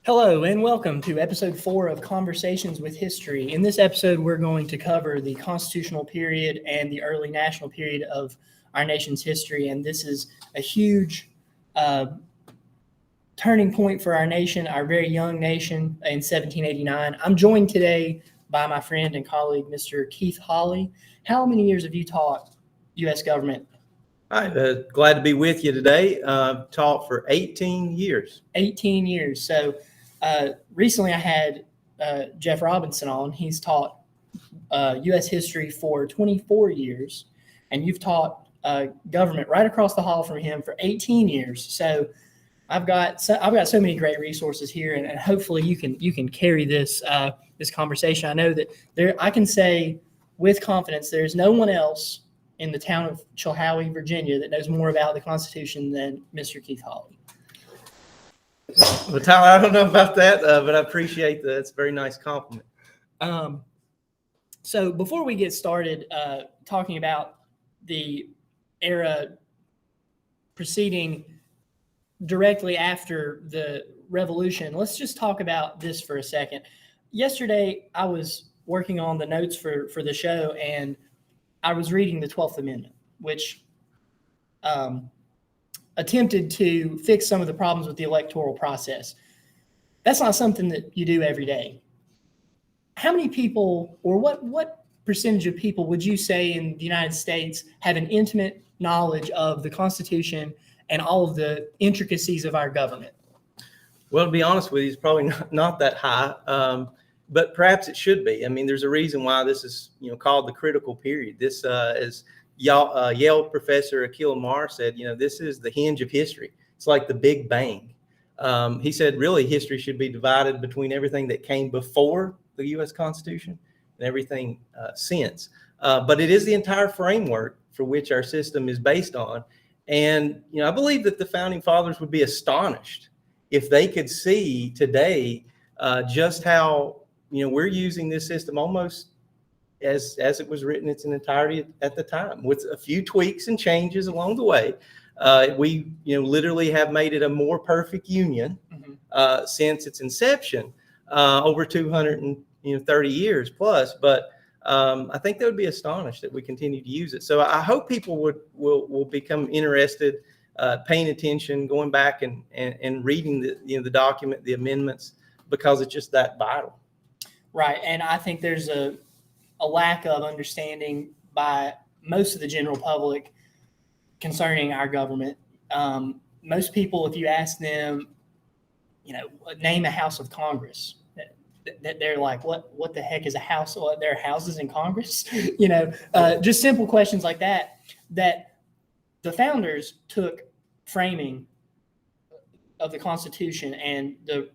Hello and welcome to episode 4 of Conversations with History. In this episode, we're going to cover the constitutional period and the early national period of our nation's history. And this is a huge turning point for our nation, our very young nation in 1789. I'm joined today by my friend and colleague, Mr. Keith Hawley. How many years have you taught U.S. government? Hi, glad to be with you today. Taught for 18 years. 18 years. So recently I had Jeff Robinson on. He's taught U.S. history for 24 years, and you've taught government right across the hall from him for 18 years. So I've got so many great resources here, and hopefully you can carry this this conversation. I know that I can say with confidence there's no one else in the town of Chilhowie, Virginia, that knows more about the Constitution than Mr. Keith Hawley. Well, Tyler, I don't know about that, but I appreciate that. It's a very nice compliment. So before we get started talking about the era preceding directly after the Revolution, let's just talk about this for a second. Yesterday, I was working on the notes for the show, and I was reading the 12th Amendment, which attempted to fix some of the problems with the electoral process. That's not something that you do every day. How many people, or what percentage of people would you say in the United States have an intimate knowledge of the Constitution and all of the intricacies of our government? Well, to be honest with you, it's probably not that high, but perhaps it should be. I mean, there's a reason why this is called the critical period. This as Yale professor Akil Amar said, this is the hinge of history. It's like the Big Bang. He said, really, history should be divided between everything that came before the U.S. Constitution and everything since. But it is the entire framework for which our system is based on. And, I believe that the founding fathers would be astonished if they could see today just how, we're using this system almost as it was written its entirety at the time, with a few tweaks and changes along the way. We, literally have made it a more perfect union since its inception, over 230 years plus. But I think they would be astonished that we continue to use it. So I hope people will become interested, paying attention, going back and reading the document, the amendments, because it's just that vital. Right, and I think there's a lack of understanding by most of the general public concerning our government. Most people, if you ask them, name a house of Congress, that they're like, what the heck is a house? Well, there are houses in Congress, just simple questions like that the founders took framing of the Constitution and the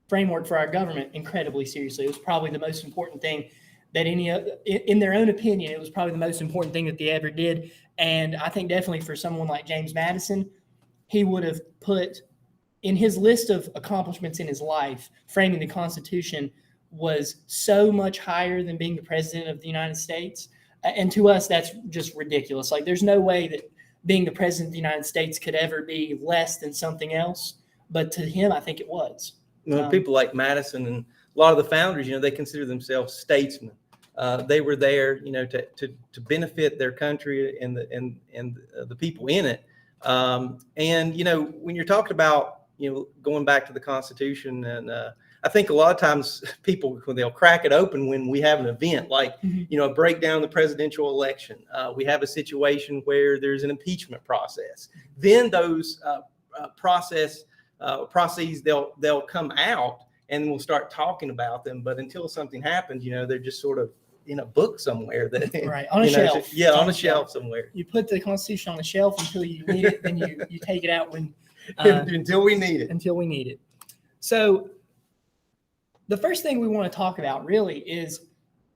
framework for our government incredibly seriously. It was probably the most important thing that in their own opinion, it was probably the most important thing that they ever did. And I think definitely for someone like James Madison, he would have put in his list of accomplishments in his life, framing the Constitution was so much higher than being the president of the United States. And to us, that's just ridiculous. Like, there's no way that being the president of the United States could ever be less than something else. But to him, I think it was. People like Madison and a lot of the founders, they consider themselves statesmen. They were there, to benefit their country and the people in it. And when you're talking about, going back to the Constitution, and I think a lot of times people, when they'll crack it open when we have an event like, a breakdown of the presidential election, we have a situation where there's an impeachment process. Then those processes, they'll come out and we'll start talking about them. But until something happens, they're just sort of in a book somewhere that right on a shelf. Yeah, on a shelf somewhere. You put the Constitution on the shelf until you need it, then you take it out when until we need it. Until we need it. So the first thing we want to talk about really is,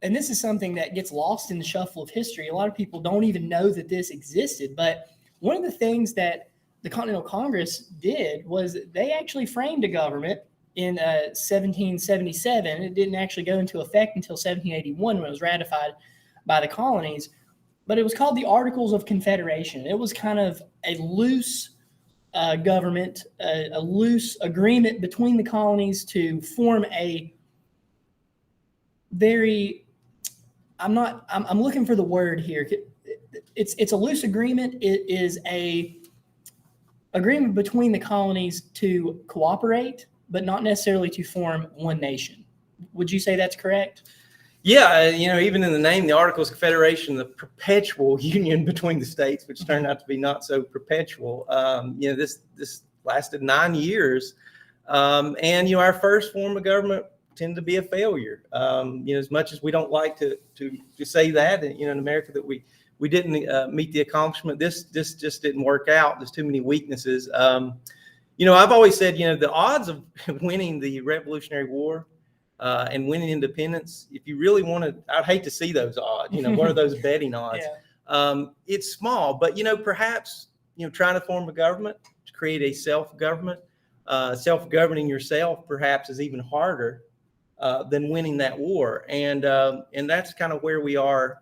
and this is something that gets lost in the shuffle of history. A lot of people don't even know that this existed. But one of the things that the Continental Congress did was they actually framed a government in 1777. It didn't actually go into effect until 1781 when it was ratified by the colonies. But it was called the Articles of Confederation. It was kind of a loose government, a loose agreement between the colonies to form a very, I'm looking for the word here. It's a loose agreement. It is a agreement between the colonies to cooperate, but not necessarily to form one nation. Would you say that's correct? Yeah, even in the name, the Articles of Confederation, the perpetual union between the states, which turned out to be not so perpetual. This lasted 9 years, and our first form of government tended to be a failure. As much as we don't like to say that, in America, that we didn't meet the accomplishment. This just didn't work out. There's too many weaknesses. I've always said, the odds of winning the Revolutionary War and winning independence, if you really want to, I'd hate to see those odds. What are those betting odds? Yeah. It's small, but perhaps trying to form a government, to create a self-government, self-governing yourself, perhaps is even harder than winning that war. And that's kind of where we are,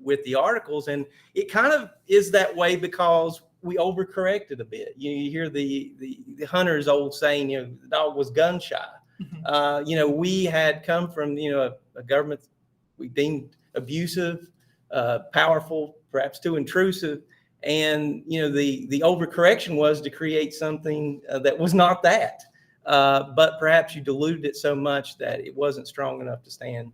with the Articles. And it kind of is that way because we overcorrected a bit. You hear the hunter's old saying, the dog was gun shy. We had come from, a government we deemed abusive, powerful, perhaps too intrusive. And, the overcorrection was to create something that was not that. But perhaps you diluted it so much that it wasn't strong enough to stand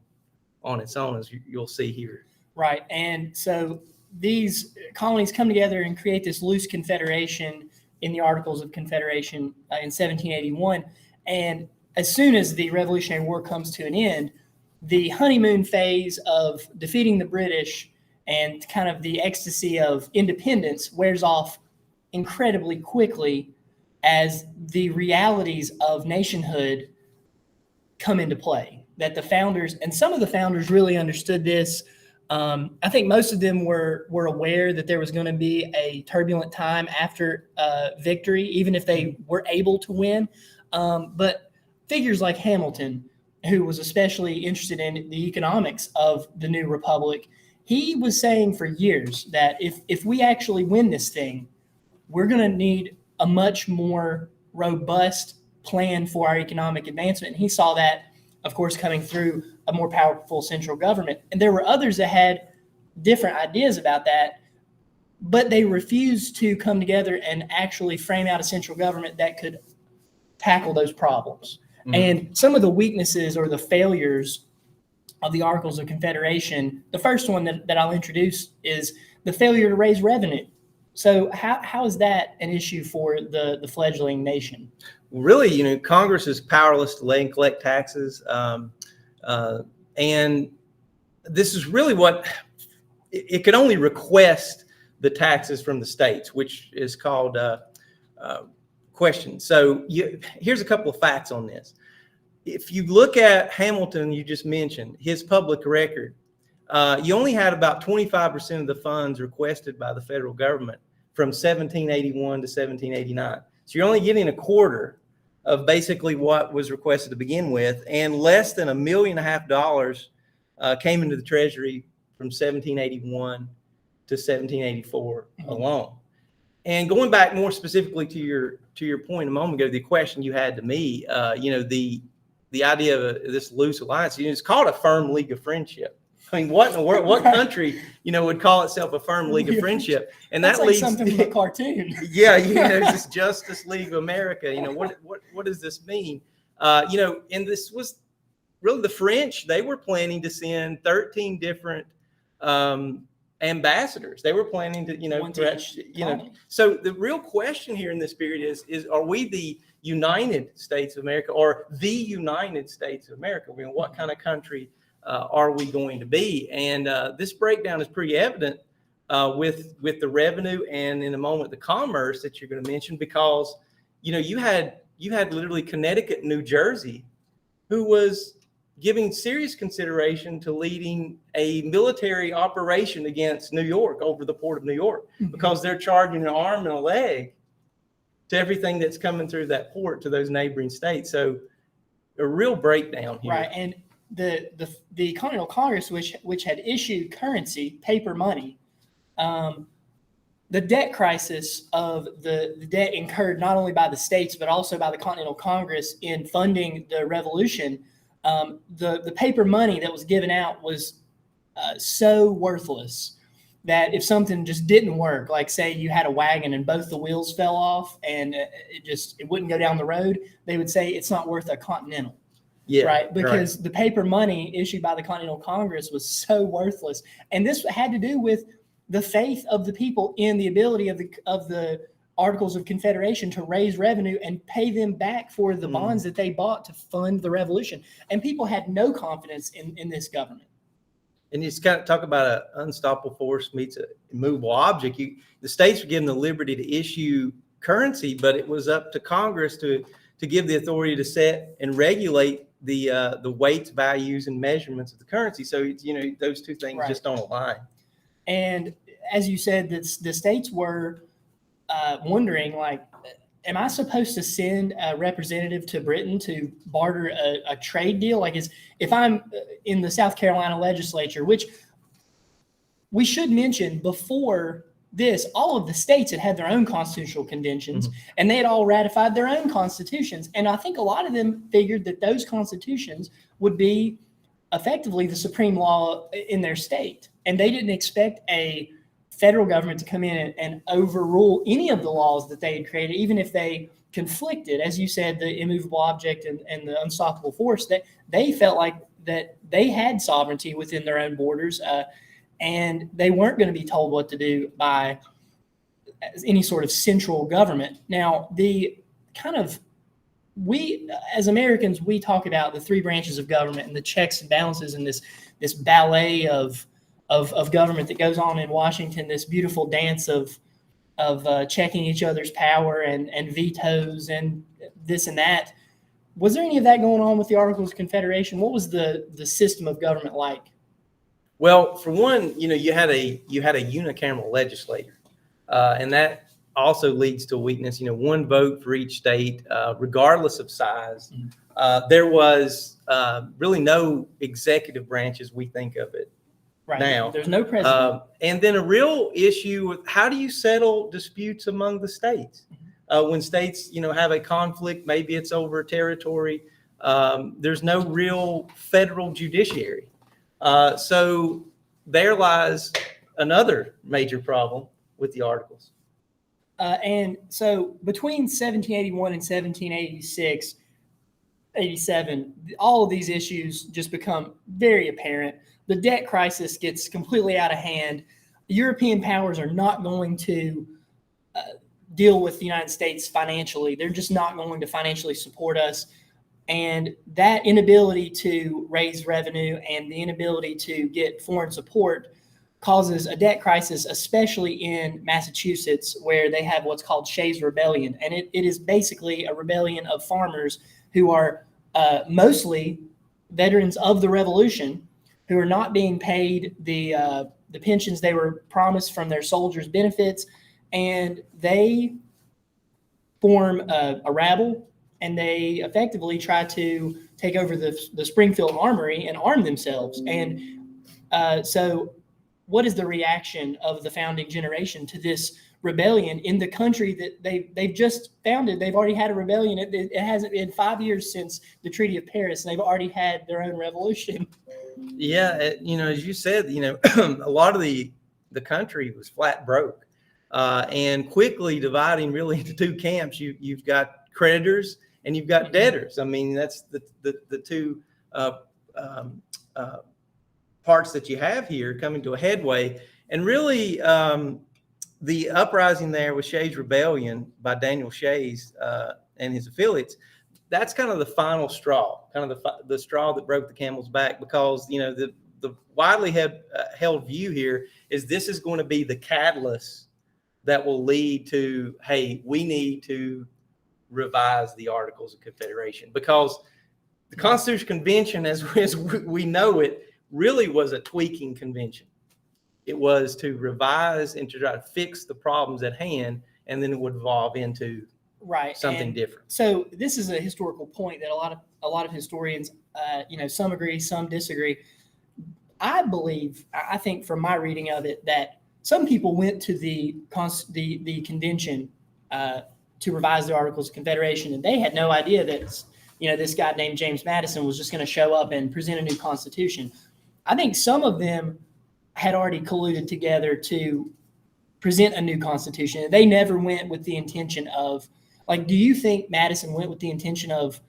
on its own, as you'll see here. Right. And so these colonies come together and create this loose confederation in the Articles of Confederation in 1781. And as soon as the Revolutionary War comes to an end, the honeymoon phase of defeating the British and kind of the ecstasy of independence wears off incredibly quickly as the realities of nationhood come into play. That the founders, and some of the founders really understood this. I think most of them were aware that there was going to be a turbulent time after victory, even if they were able to win. But figures like Hamilton, who was especially interested in the economics of the new republic, he was saying for years that if we actually win this thing, we're going to need a much more robust plan for our economic advancement. And he saw that, of course, coming through a more powerful central government. And there were others that had different ideas about that, but they refused to come together and actually frame out a central government that could tackle those problems. Mm-hmm. And some of the weaknesses or the failures of the Articles of Confederation, the first one that I'll introduce is the failure to raise revenue. So how is that an issue for the fledgling nation? Really, Congress is powerless to lay and collect taxes. And this is really what it could only request the taxes from the states, which is called question. So here's a couple of facts on this. If you look at Hamilton, you just mentioned his public record, you only had about 25% of the funds requested by the federal government from 1781 to 1789. So you're only getting a quarter of basically what was requested to begin with, and less than $1.5 million came into the Treasury from 1781 to 1784 alone. And going back more specifically to your point a moment ago, the question you had to me, the idea of this loose alliance, it's called a firm league of friendship. I mean, what in the world? What country, would call itself a firm league of friendship? And that's that like leads something from a cartoon. Yeah, this Justice League of America. What does this mean? And this was really the French. They were planning to send 13 different ambassadors. They were planning to, So the real question here in this period is are we the United States of America or the United States of America? What kind of country are we going to be? And this breakdown is pretty evident with the revenue and in a moment the commerce that you're going to mention, because you had literally Connecticut and New Jersey who was giving serious consideration to leading a military operation against New York over the port of New York, because they're charging an arm and a leg to everything that's coming through that port to those neighboring states. So a real breakdown here. Right. And the Continental Congress, which had issued currency, paper money, the debt crisis of the debt incurred not only by the states but also by the Continental Congress in funding the revolution, the paper money that was given out was so worthless that if something just didn't work, like say you had a wagon and both the wheels fell off and it wouldn't go down the road, they would say it's not worth a Continental. Yeah, right. Because the paper money issued by the Continental Congress was so worthless. And this had to do with the faith of the people in the ability of the Articles of Confederation to raise revenue and pay them back for the bonds that they bought to fund the revolution. And people had no confidence in this government. And you just kind of talk about an unstoppable force meets an immovable object. The states were given the liberty to issue currency, but it was up to Congress to give the authority to set and regulate the weights, values, and measurements of the currency. So, those two things just don't align. And as you said, the states were wondering, like, am I supposed to send a representative to Britain to barter a trade deal? Like, if I'm in the South Carolina legislature, which we should mention before this, all of the states had their own constitutional conventions, and they had all ratified their own constitutions. And I think a lot of them figured that those constitutions would be effectively the supreme law in their state. And they didn't expect a federal government to come in and overrule any of the laws that they had created, even if they conflicted, as you said, the immovable object and the unstoppable force, that they felt like that they had sovereignty within their own borders, and they weren't going to be told what to do by any sort of central government. Now, we as Americans, we talk about the three branches of government and the checks and balances and this ballet of government that goes on in Washington, this beautiful dance of checking each other's power and vetoes and this and that. Was there any of that going on with the Articles of Confederation? What was the system of government like? Well, for one, you had a unicameral legislature, and that also leads to a weakness. One vote for each state, regardless of size. There was really no executive branch as we think of it. Right now, there's no president. And then a real issue with how do you settle disputes among the states? When states, have a conflict, maybe it's over territory. There's no real federal judiciary. So there lies another major problem with the Articles. And so between 1781 and 1786, 87, all of these issues just become very apparent. The debt crisis gets completely out of hand. European powers are not going to deal with the United States financially. They're just not going to financially support us. And that inability to raise revenue and the inability to get foreign support causes a debt crisis, especially in Massachusetts, where they have what's called Shays' Rebellion. And it is basically a rebellion of farmers who are mostly veterans of the Revolution, who are not being paid the pensions they were promised from their soldiers' benefits. And they form a rabble, and they effectively try to take over the Springfield Armory and arm themselves. And so what is the reaction of the founding generation to this rebellion in the country that they've just founded? They've already had a rebellion. It hasn't been 5 years since the Treaty of Paris, and they've already had their own revolution. Yeah, as you said, a lot of the country was flat broke, and quickly dividing really into two camps. You've got creditors and you've got debtors. I mean, that's the two parts that you have here coming to a headway. And really, the uprising there with Shays' Rebellion by Daniel Shays and his affiliates, that's kind of the final straw, kind of the straw that broke the camel's back, because, the widely held view here is this is going to be the catalyst that will lead to, hey, we need to revise the Articles of Confederation, because the Constitutional Convention, as we know it, really was a tweaking convention. It was to revise and to try to fix the problems at hand, and then it would evolve into something different. So this is a historical point that a lot of historians, some agree, some disagree. I think from my reading of it that some people went to the convention to revise the Articles of Confederation, and they had no idea that this guy named James Madison was just going to show up and present a new constitution. I think some of them had already colluded together to present a new constitution. They never went with the intention of, do you think Madison went with the intention of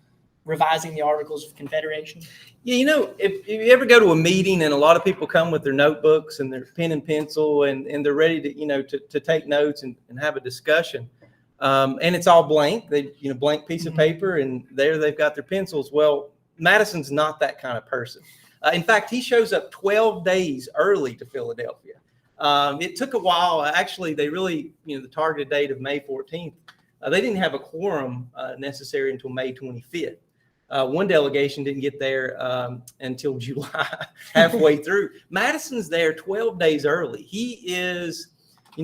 revising the Articles of Confederation? Yeah, if you ever go to a meeting and a lot of people come with their notebooks and their pen and pencil and they're ready to take notes and have a discussion, and it's all blank, blank piece of paper, and there they've got their pencils. Well, Madison's not that kind of person. In fact, he shows up 12 days early to Philadelphia. It took a while. Actually, they really, the targeted date of May 14th, they didn't have a quorum necessary until May 25th. One delegation didn't get there until July, halfway through. Madison's there 12 days early. He is,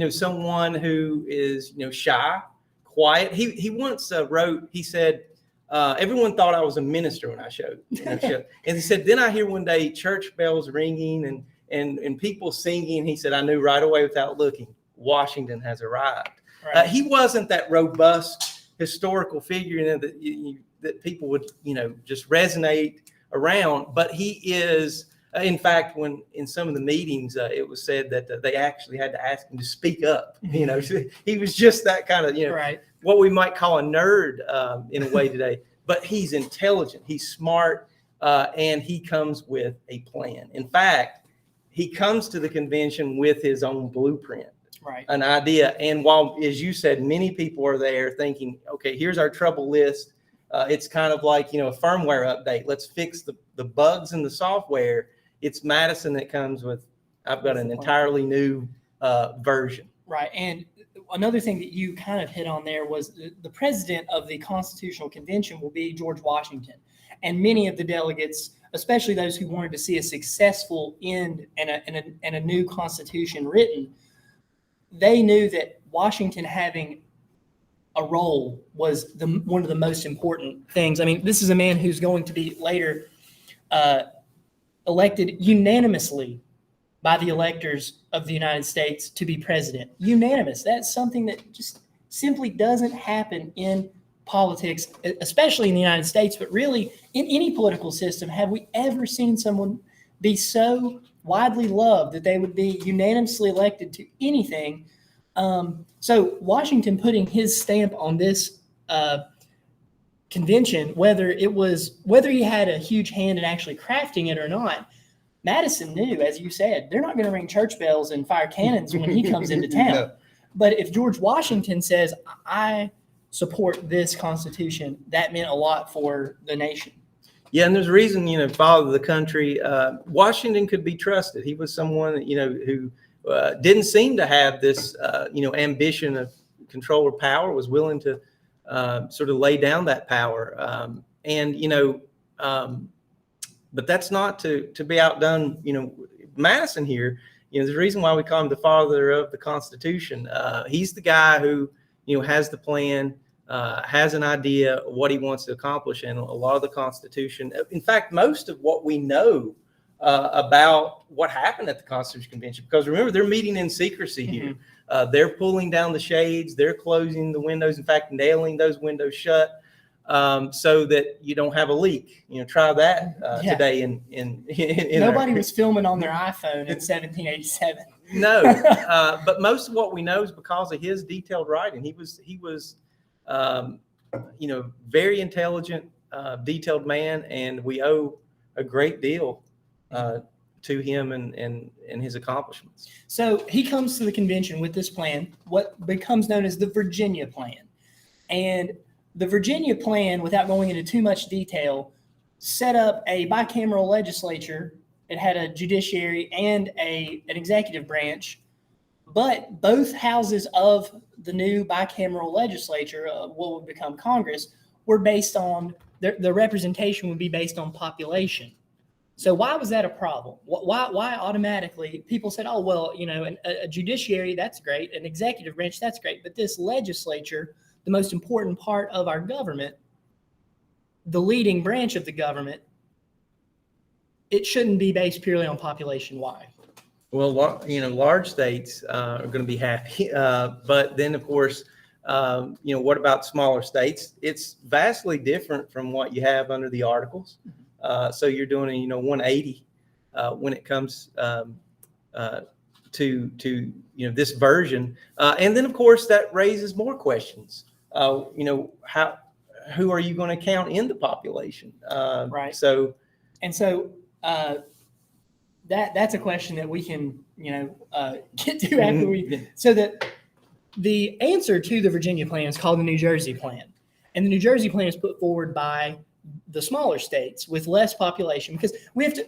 someone who is, shy, quiet. He once wrote, he said, everyone thought I was a minister when I showed. And he said, then I hear one day church bells ringing and people singing. He said, I knew right away without looking, Washington has arrived. Right. He wasn't that robust historical figure that people would, just resonate around. But he is, in fact, when in some of the meetings, it was said that they actually had to ask him to speak up. He was just that kind of, right. What we might call a nerd in a way today. But he's intelligent, he's smart, and he comes with a plan. In fact, he comes to the convention with his own blueprint. Right. An idea. And while, as you said, many people are there thinking, okay, here's our trouble list. It's kind of like, a firmware update. Let's fix the bugs in the software. It's Madison that comes with, I've got an entirely new version. Right. And another thing that you kind of hit on there was the president of the Constitutional Convention will be George Washington. And many of the delegates, especially those who wanted to see a successful end and a new constitution written, they knew that Washington having a role was one of the most important things. I mean, this is a man who's going to be later elected unanimously by the electors of the United States to be president. Unanimous. That's something that just simply doesn't happen in politics, especially in the United States, but really in any political system. Have we ever seen someone be so widely loved that they would be unanimously elected to anything? So Washington putting his stamp on this convention, whether he had a huge hand in actually crafting it or not, Madison knew, as you said, they're not going to ring church bells and fire cannons when he comes into town. No. But if George Washington says, I support this Constitution, that meant a lot for the nation. Yeah, and there's a reason, father of the country, Washington could be trusted. He was someone, who didn't seem to have this, ambition of control or power, was willing to sort of lay down that power. But that's not to be outdone. Madison here, there's a reason why we call him the father of the Constitution. He's the guy who, has the plan, has an idea of what he wants to accomplish. And a lot of the Constitution, in fact, most of what we know about what happened at the Constitutional Convention, because remember, they're meeting in secrecy here. They're pulling down the shades, they're closing the windows, in fact, nailing those windows shut so that you don't have a leak. Try that today. In Nobody was filming on their iPhone in 1787. No, but most of what we know is because of his detailed writing. He was very intelligent, detailed man, and we owe a great deal to him and his accomplishments. So he comes to the convention with this plan, what becomes known as the Virginia Plan. And the Virginia Plan, without going into too much detail, set up a bicameral legislature. It had a judiciary and an executive branch, but both houses of the new bicameral legislature, what would become Congress, were based on, the representation would be based on population. So why was that a problem? Why automatically people said, oh, well, a judiciary, that's great, an executive branch, that's great, but this legislature, the most important part of our government, the leading branch of the government, it shouldn't be based purely on population. Why? Well, large states are going to be happy, but then of course, what about smaller states? It's vastly different from what you have under the Articles. So you're doing 180 when it comes to this version, and then of course that raises more questions. Who are you going to count in the population? Right. So that's a question that we can get to after we. So that the answer to the Virginia plan is called the New Jersey plan, and the New Jersey plan is put forward by the smaller states with less population, because we have to.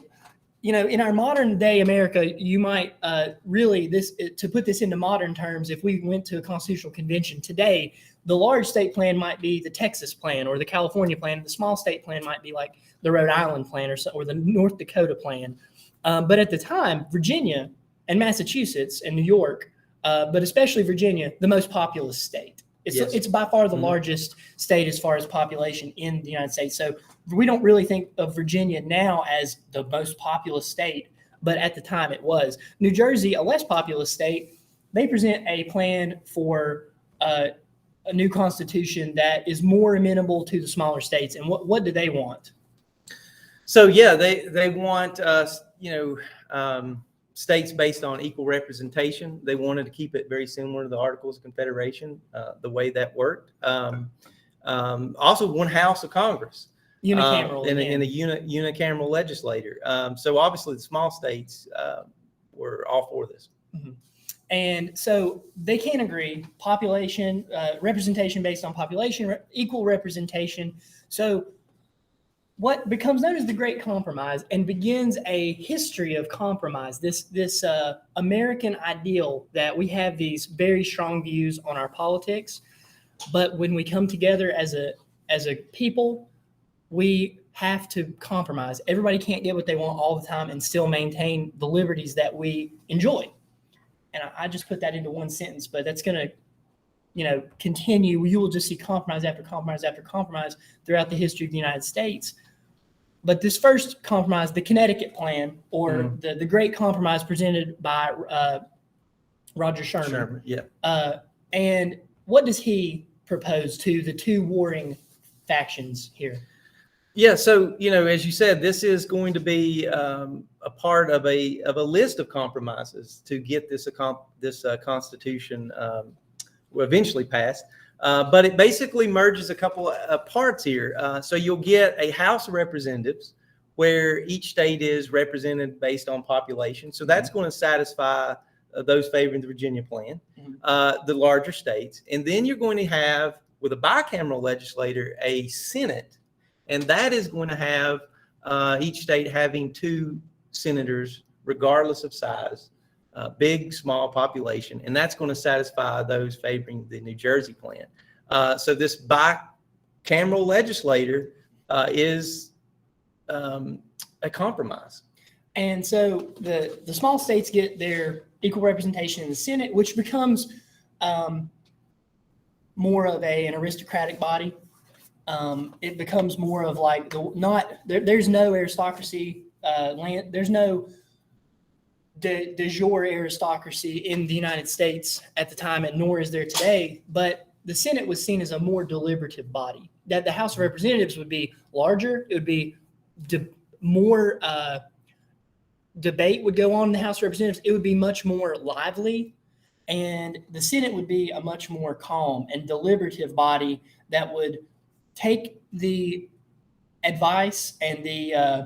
In our modern day America, you might to put this into modern terms, if we went to a constitutional convention today, the large state plan might be the Texas plan or the California plan. And the small state plan might be like the Rhode Island plan or the North Dakota plan. But at the time, Virginia and Massachusetts and New York, but especially Virginia, the most populous state. It's by far the largest state as far as population in the United States. So we don't really think of Virginia now as the most populous state, but at the time it was. New Jersey, a less populous state, they present a plan for a new constitution that is more amenable to the smaller states. And what do they want? So they want states based on equal representation. They wanted to keep it very similar to the Articles of Confederation, the way that worked. Also, one house of Congress, unicameral, and a unicameral legislator. So obviously, the small states were all for this. Mm-hmm. And so they can't agree. Population representation based on population, equal representation. So what becomes known as the Great Compromise and begins a history of compromise, this American ideal that we have these very strong views on our politics, but when we come together as a people, we have to compromise. Everybody can't get what they want all the time and still maintain the liberties that we enjoy. And I just put that into one sentence, but that's going to continue. You will just see compromise after compromise after compromise throughout the history of the United States. But this first compromise, the Connecticut Plan, or the Great Compromise presented by Roger Sherman. And what does he propose to the two warring factions here? Yeah, so as you said, this is going to be a part of a list of compromises to get this Constitution eventually passed. But it basically merges a couple of parts here. So you'll get a House of Representatives where each state is represented based on population. So that's going to satisfy those favoring the Virginia plan, the larger states. And then you're going to have, with a bicameral legislator, a Senate. And that is going to have each state having 2 senators, regardless of size, big, small population. And that's going to satisfy those favoring the New Jersey plan. So this bicameral legislator is a compromise. And so the small states get their equal representation in the Senate, which becomes more of an aristocratic body. It becomes more of like there's no aristocracy, there's no de jure aristocracy in the United States at the time, and nor is there today. But the Senate was seen as a more deliberative body. That the House of Representatives would be larger. It would be more debate would go on in the House of Representatives. It would be much more lively, and the Senate would be a much more calm and deliberative body that would take the advice and the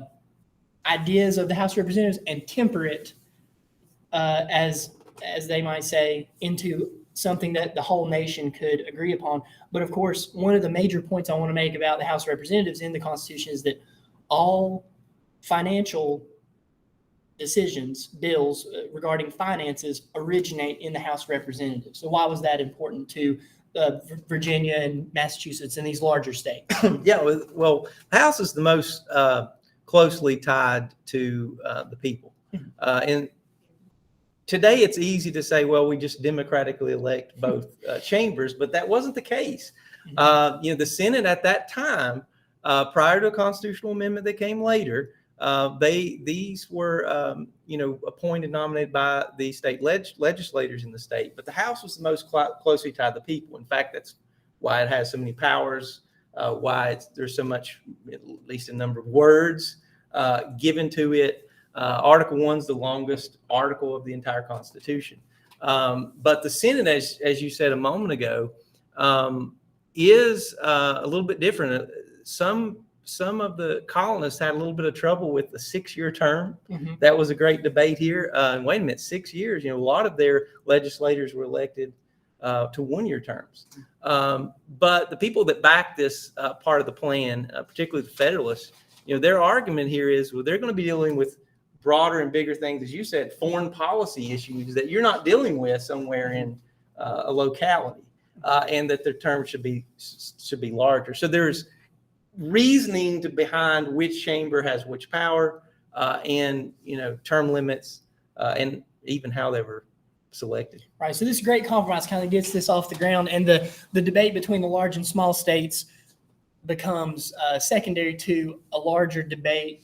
ideas of the House of Representatives and temper it, as they might say, into something that the whole nation could agree upon. But of course, one of the major points I want to make about the House of Representatives in the Constitution is that all financial decisions, bills regarding finances, originate in the House of Representatives. So why was that important to Virginia and Massachusetts and these larger states? Yeah, well, the House is the most closely tied to the people. And today it's easy to say, well, we just democratically elect both chambers, but that wasn't the case. The Senate at that time, prior to a constitutional amendment that came later, These were appointed, nominated by the state legislators in the state, but the House was the most closely tied to the people. In fact, that's why it has so many powers, why there's so much, at least a number of words given to it. Article 1's the longest article of the entire Constitution. But the Senate, as you said a moment ago, is a little bit different. Some of the colonists had a little bit of trouble with the 6-year term. Mm-hmm. That was a great debate here. Wait a minute, 6 years. A lot of their legislators were elected to 1-year terms. But the people that back this part of the plan, particularly the Federalists, their argument here is, well, they're going to be dealing with broader and bigger things, as you said, foreign policy issues that you're not dealing with somewhere in a locality, and that their term should be larger. So there's reasoning behind which chamber has which power, and term limits, and even how they were selected. Right. So this great compromise kind of gets this off the ground, and the debate between the large and small states becomes secondary to a larger debate,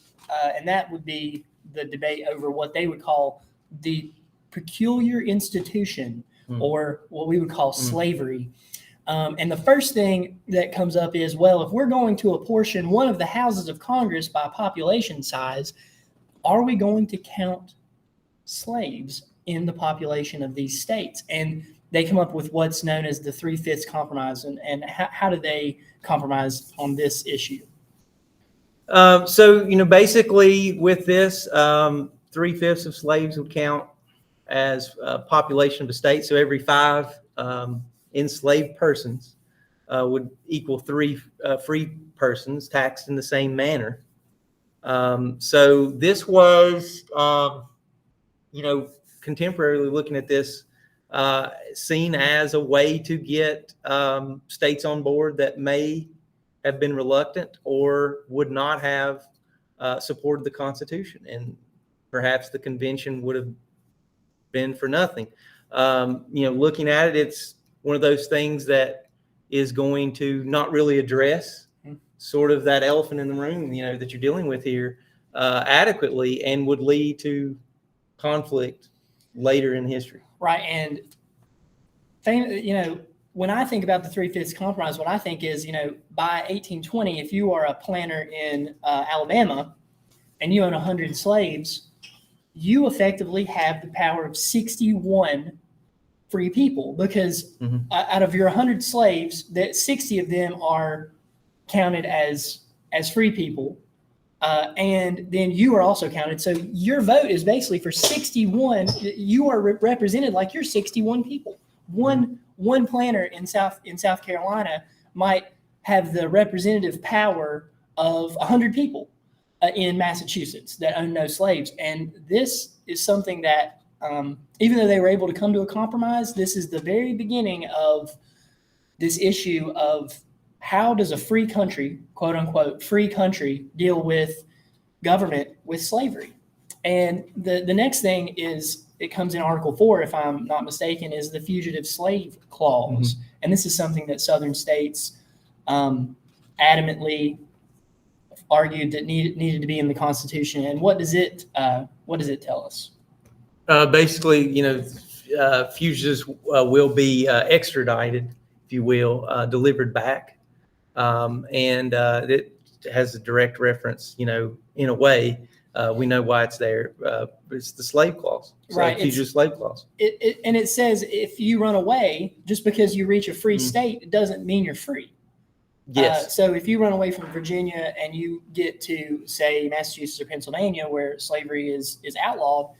and that would be the debate over what they would call the peculiar institution, or what we would call slavery. And the first thing that comes up is, well, if we're going to apportion one of the houses of Congress by population size, are we going to count slaves in the population of these states? And they come up with what's known as the 3/5 compromise. And how do they compromise on this issue? So basically with this, 3/5 of slaves would count as population of the state. So every 5 enslaved persons would equal 3 free persons taxed in the same manner. So this was, contemporarily looking at this, seen as a way to get states on board that may have been reluctant or would not have supported the Constitution, and perhaps the convention would have been for nothing. Looking at it, it's one of those things that is going to not really address sort of that elephant in the room, that you're dealing with here adequately, and would lead to conflict later in history. Right. And, when I think about the 3/5 compromise, what I think is, by 1820, if you are a planter in Alabama and you own 100 slaves, you effectively have the power of 61 free people, because out of your 100 slaves, that 60 of them are counted as free people, and then you are also counted. So your vote is basically for 61. You are represented like you're 61 people. One planter in South Carolina might have the representative power of 100 people in Massachusetts that own no slaves. And this is something that, even though they were able to come to a compromise, this is the very beginning of this issue of how does a free country, quote unquote, free country, deal with government with slavery. And the next thing is, it comes in Article 4, if I'm not mistaken, is the Fugitive Slave Clause. And this is something that Southern states adamantly argued that needed to be in the Constitution. And what does it tell us? Basically, fugitives will be extradited, if you will, delivered back. And it has a direct reference, in a way. We know why it's there. It's the slave clause, right? Fugitive slave clause. And it says if you run away, just because you reach a free state, it doesn't mean you're free. Yes. So if you run away from Virginia and you get to, say, Massachusetts or Pennsylvania, where slavery is outlawed,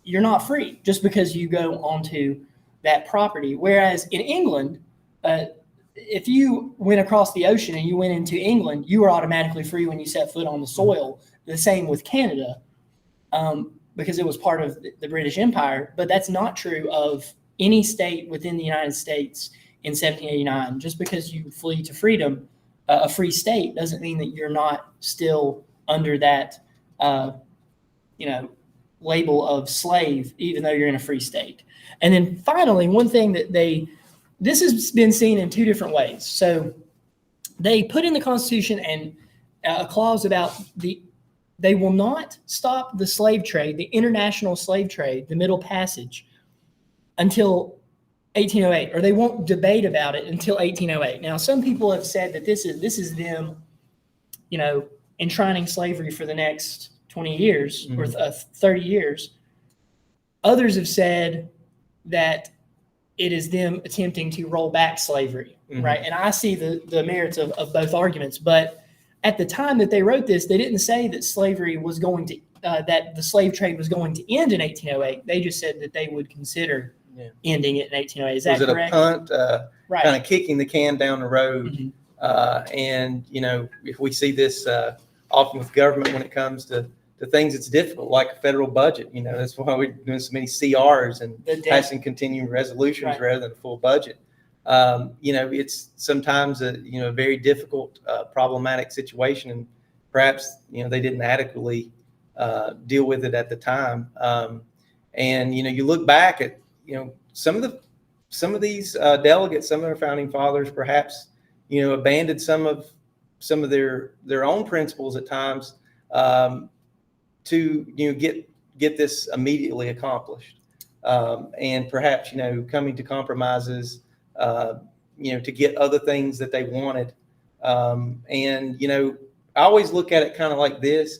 you're not free just because you go onto that property. Whereas in England, if you went across the ocean and you went into England, you were automatically free when you set foot on the soil. The same with Canada, because it was part of the British Empire. But that's not true of any state within the United States in 1789. Just because you flee to freedom, a free state, doesn't mean that you're not still under that, label of slave, even though you're in a free state. And then finally, one thing that this has been seen in 2 different ways. So they put in the Constitution and a clause about the they will not stop the slave trade, the international slave trade, the Middle Passage, until 1808, or they won't debate about it until 1808. Now, some people have said that this is them, enshrining slavery for the next 20 years or 30 years. Others have said that it is them attempting to roll back slavery, right? And I see the merits of both arguments. But at the time that they wrote this, they didn't say that slavery was going to, that the slave trade was going to end in 1808. They just said that they would consider ending it in 1808. Is that correct? Was it a punt, right. kind of kicking the can down the road? And, if we see this often with government when it comes to things that's difficult, like a federal budget, that's why we're doing so many CRs and passing continuing resolutions rather than a full budget. It's sometimes a very difficult, problematic situation, and perhaps they didn't adequately deal with it at the time. And you look back at some of these delegates, some of our founding fathers, perhaps abandoned some of their own principles at times to get this immediately accomplished, and perhaps coming to compromises to get other things that they wanted. And I always look at it kind of like this: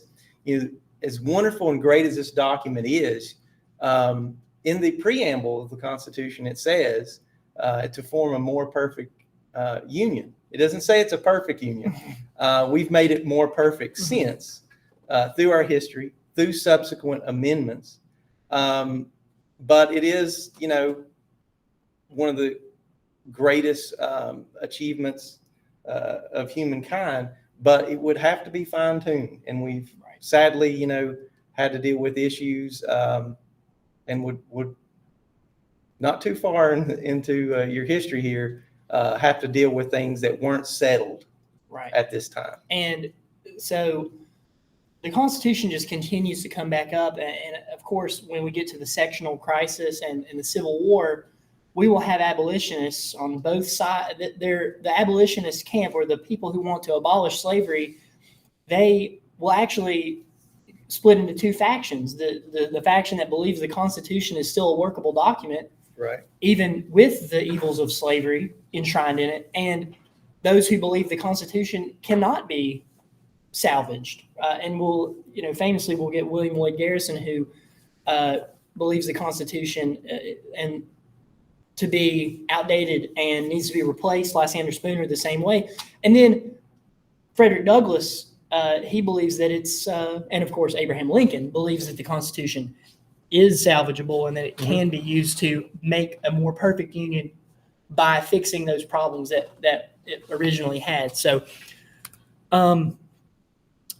as wonderful and great as this document is, in the preamble of the Constitution, it says to form a more perfect union. It doesn't say it's a perfect union. We've made it more perfect since, through our history, through subsequent amendments. But it is, one of the greatest achievements of humankind, but it would have to be fine-tuned. And we've sadly, had to deal with issues and would not too far into your history here, have to deal with things that weren't settled at this time. And so the Constitution just continues to come back up. And of course, when we get to the sectional crisis and the Civil War, we will have abolitionists on both sides. The abolitionist camp, or the people who want to abolish slavery, they will actually split into two factions. The faction that believes the Constitution is still a workable document, even with the evils of slavery enshrined in it, and those who believe the Constitution cannot be salvaged. And famously we'll get William Lloyd Garrison, who believes the Constitution and to be outdated and needs to be replaced. Lysander Spooner the same way. And then Frederick Douglass, he believes that it's, and of course Abraham Lincoln believes that the Constitution is salvageable and that it can be used to make a more perfect union by fixing those problems that it originally had. So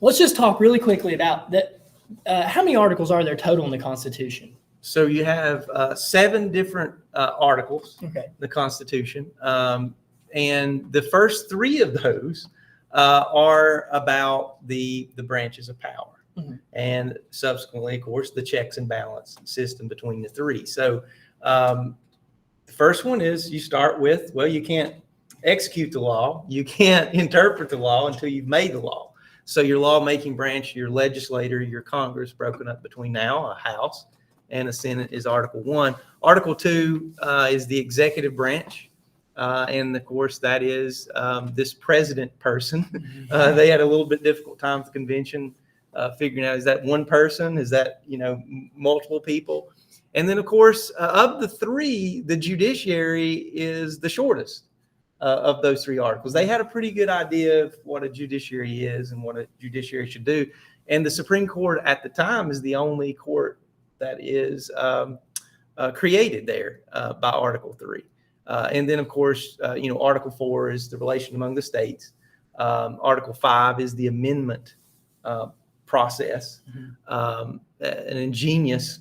let's just talk really quickly about that. How many articles are there total in the Constitution? So you have 7 different articles in the Constitution. And the first 3 of those are about the branches of power. And subsequently, of course, the checks and balance system between the 3. So the first one is, you start with, well, you can't execute the law, you can't interpret the law until you've made the law. So your lawmaking branch, your legislator, your Congress, broken up between now a House and a Senate, is Article 1. Article 2 is the executive branch. And of course, that is this president person. They had a little bit difficult time with the convention figuring out, is that one person? Is that, multiple people? And then, of course, of the 3, the judiciary is the shortest of those 3 articles. They had a pretty good idea of what a judiciary is and what a judiciary should do. And the Supreme Court at the time is the only court that is created there by Article 3. And then, of course, Article 4 is the relation among the states. Article 5 is the amendment process, an ingenious,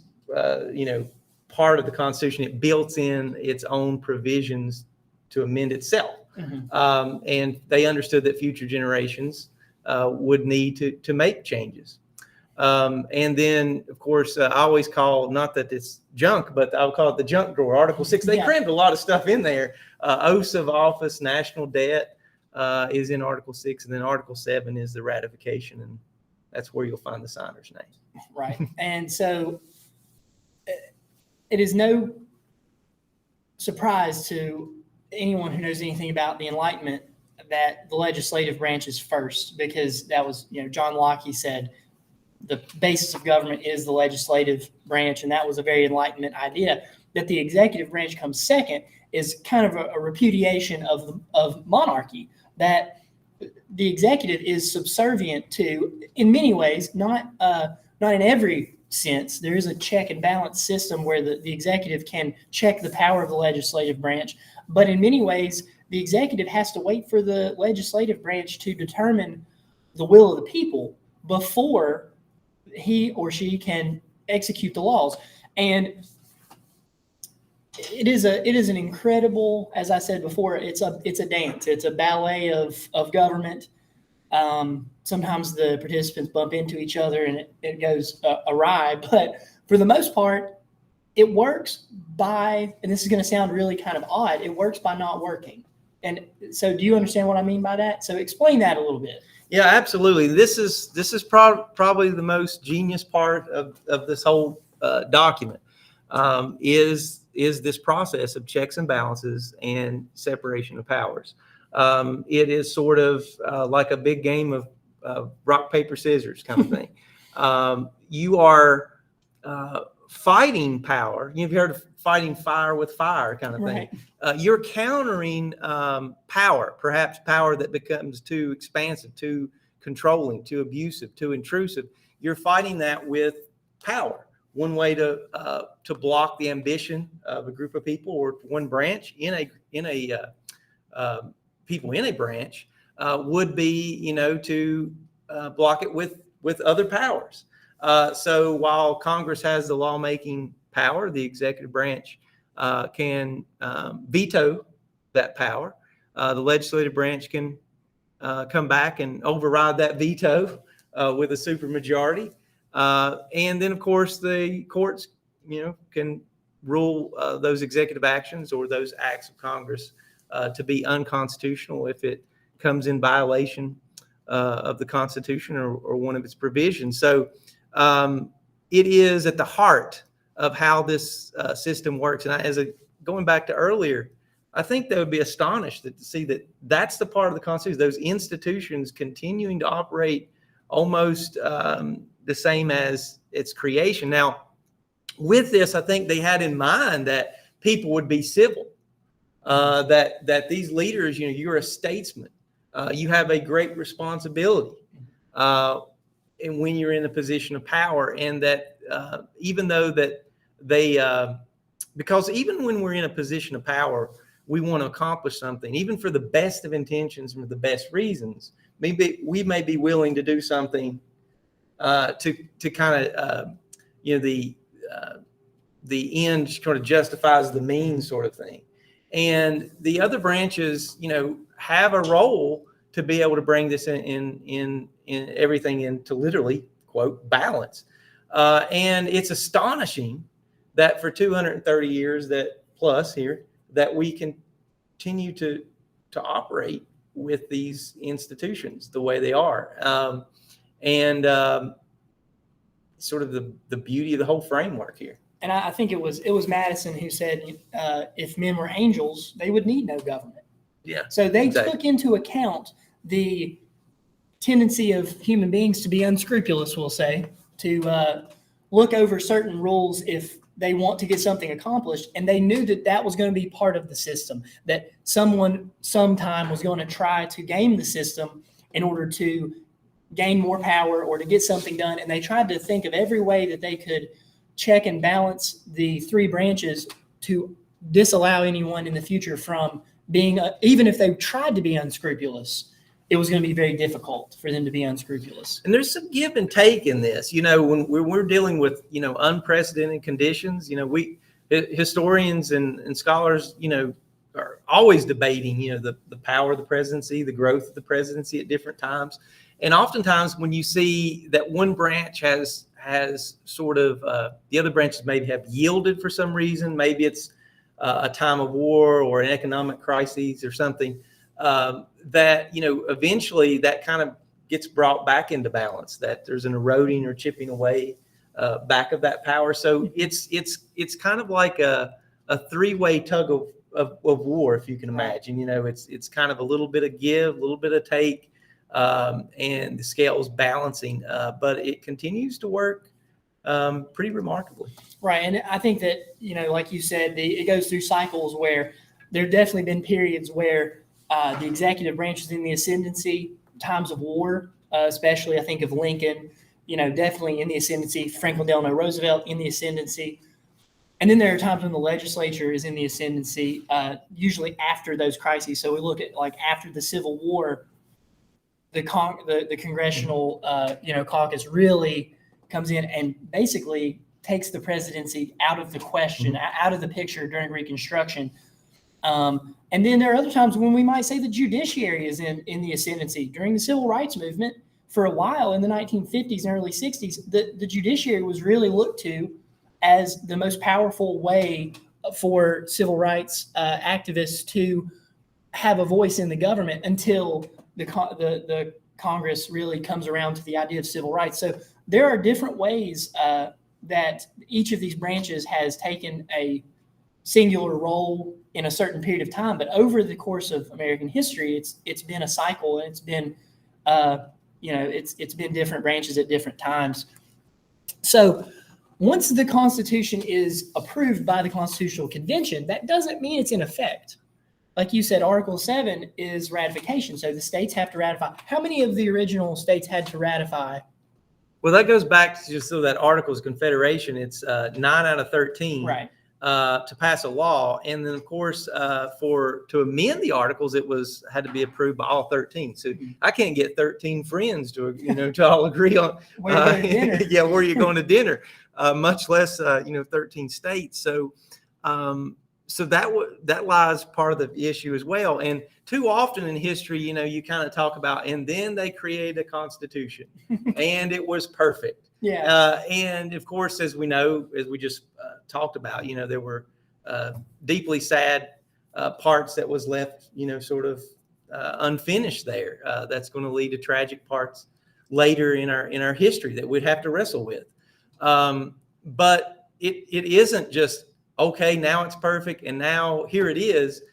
part of the Constitution. It built in its own provisions to amend itself. And they understood that future generations would need to make changes. And then, of course, I always call, not that it's junk, but I'll call it the junk drawer, Article 6. They crammed a lot of stuff in there. Oaths of office, national debt is in Article 6. And then Article 7 is the ratification and that's where you'll find the signer's name. Right. And so it is no surprise to anyone who knows anything about the Enlightenment that the legislative branch is first, because that was, John Locke, he said, the basis of government is the legislative branch, and that was a very Enlightenment idea. That the executive branch comes second is kind of a repudiation of monarchy, that the executive is subservient to, in many ways, not in every sense. There is a check and balance system where the executive can check the power of the legislative branch, but in many ways, the executive has to wait for the legislative branch to determine the will of the people before he or she can execute the laws. And it is an incredible, as I said before, it's a dance. It's a ballet of government. Sometimes the participants bump into each other and it goes awry, but for the most part, it works by, and this is going to sound really kind of odd, it works by not working. And so do you understand what I mean by that? So explain that a little bit. Yeah, absolutely. This is probably the most genius part of this whole document, is this process of checks and balances and separation of powers. It is sort of like a big game of rock, paper, scissors kind of thing. You are fighting power. You've heard of fighting fire with fire kind of thing. Right. You're countering power, perhaps power that becomes too expansive, too controlling, too abusive, too intrusive. You're fighting that with power. One way to block the ambition of a group of people or one branch in a people in a branch would be, to block it with other powers. So while Congress has the lawmaking power, the executive branch can veto that power. The legislative branch can come back and override that veto with a supermajority. And then, of course, the courts, can rule those executive actions or those acts of Congress to be unconstitutional if it comes in violation of the Constitution or one of its provisions. So it is at the heart of how this system works. And going back to earlier, I think they would be astonished to see that that's the part of the Constitution, those institutions continuing to operate almost the same as its creation. Now, with this, I think they had in mind that people would be civil, that these leaders, you're a statesman. You have a great responsibility. And when you're in a position of power, and that even though that because even when we're in a position of power, we want to accomplish something, even for the best of intentions and for the best reasons. Maybe we may be willing to do something to kind of, the end sort of justifies the means sort of thing. And the other branches, have a role to be able to bring this in everything into literally, quote, balance. And it's astonishing that for 230 years that we continue to operate with these institutions the way they are. And sort of the beauty of the whole framework here. And I think it was Madison who said, if men were angels, they would need no government. Yeah. So they took into account the tendency of human beings to be unscrupulous, we'll say, to look over certain rules if they want to get something accomplished. And they knew that was going to be part of the system, that someone sometime was going to try to game the system in order to gain more power or to get something done. And they tried to think of every way that they could check and balance the three branches to disallow anyone in the future from being, even if they tried to be unscrupulous, it was going to be very difficult for them to be unscrupulous. And there's some give and take in this. When we're dealing with, unprecedented conditions, historians and scholars, are always debating, the power of the presidency, the growth of the presidency at different times. And oftentimes when you see that one branch has sort of, the other branches maybe have yielded for some reason, maybe it's a time of war or an economic crisis or something, that, eventually that kind of gets brought back into balance, that there's an eroding or chipping away back of that power. So it's kind of like a three-way tug of war, if you can imagine. It's kind of a little bit of give, a little bit of take, and the scale is balancing, but it continues to work pretty remarkably. Right. And I think that, like you said, it goes through cycles where there have definitely been periods where the executive branch is in the ascendancy, times of war, especially I think of Lincoln, definitely in the ascendancy, Franklin Delano Roosevelt in the ascendancy. And then there are times when the legislature is in the ascendancy, usually after those crises. So we look at like after the Civil War, the congressional caucus really comes in and basically takes the presidency out of the question, out of the picture during Reconstruction. And then there are other times when we might say the judiciary is in the ascendancy. During the Civil Rights Movement, for a while in the 1950s and early 60s, the judiciary was really looked to as the most powerful way for civil rights activists to have a voice in the government until the Congress really comes around to the idea of civil rights. So there are different ways that each of these branches has taken a singular role in a certain period of time, but over the course of American history, it's been a cycle, and it's been it's been different branches at different times. So once the Constitution is approved by the Constitutional Convention, that doesn't mean it's in effect. Like you said, Article 7 is ratification, so the states have to ratify. How many of the original states had to ratify? Well, that goes back to just so that Articles of Confederation. It's 9 out of 13. Right. To pass a law, and then of course to amend the articles, it had to be approved by all 13. So I can't get 13 friends to all agree on where you going to dinner. Yeah, where you're going to dinner, much less 13 states. So that lies part of the issue as well. And too often in history, you kind of talk about, and then they created a constitution, and it was perfect. Yeah. And of course, as we know, as we just talked about, there were deeply sad parts that was left, sort of unfinished there. That's going to lead to tragic parts later in our history that we'd have to wrestle with. But it isn't just, okay, now it's perfect, and now here it is.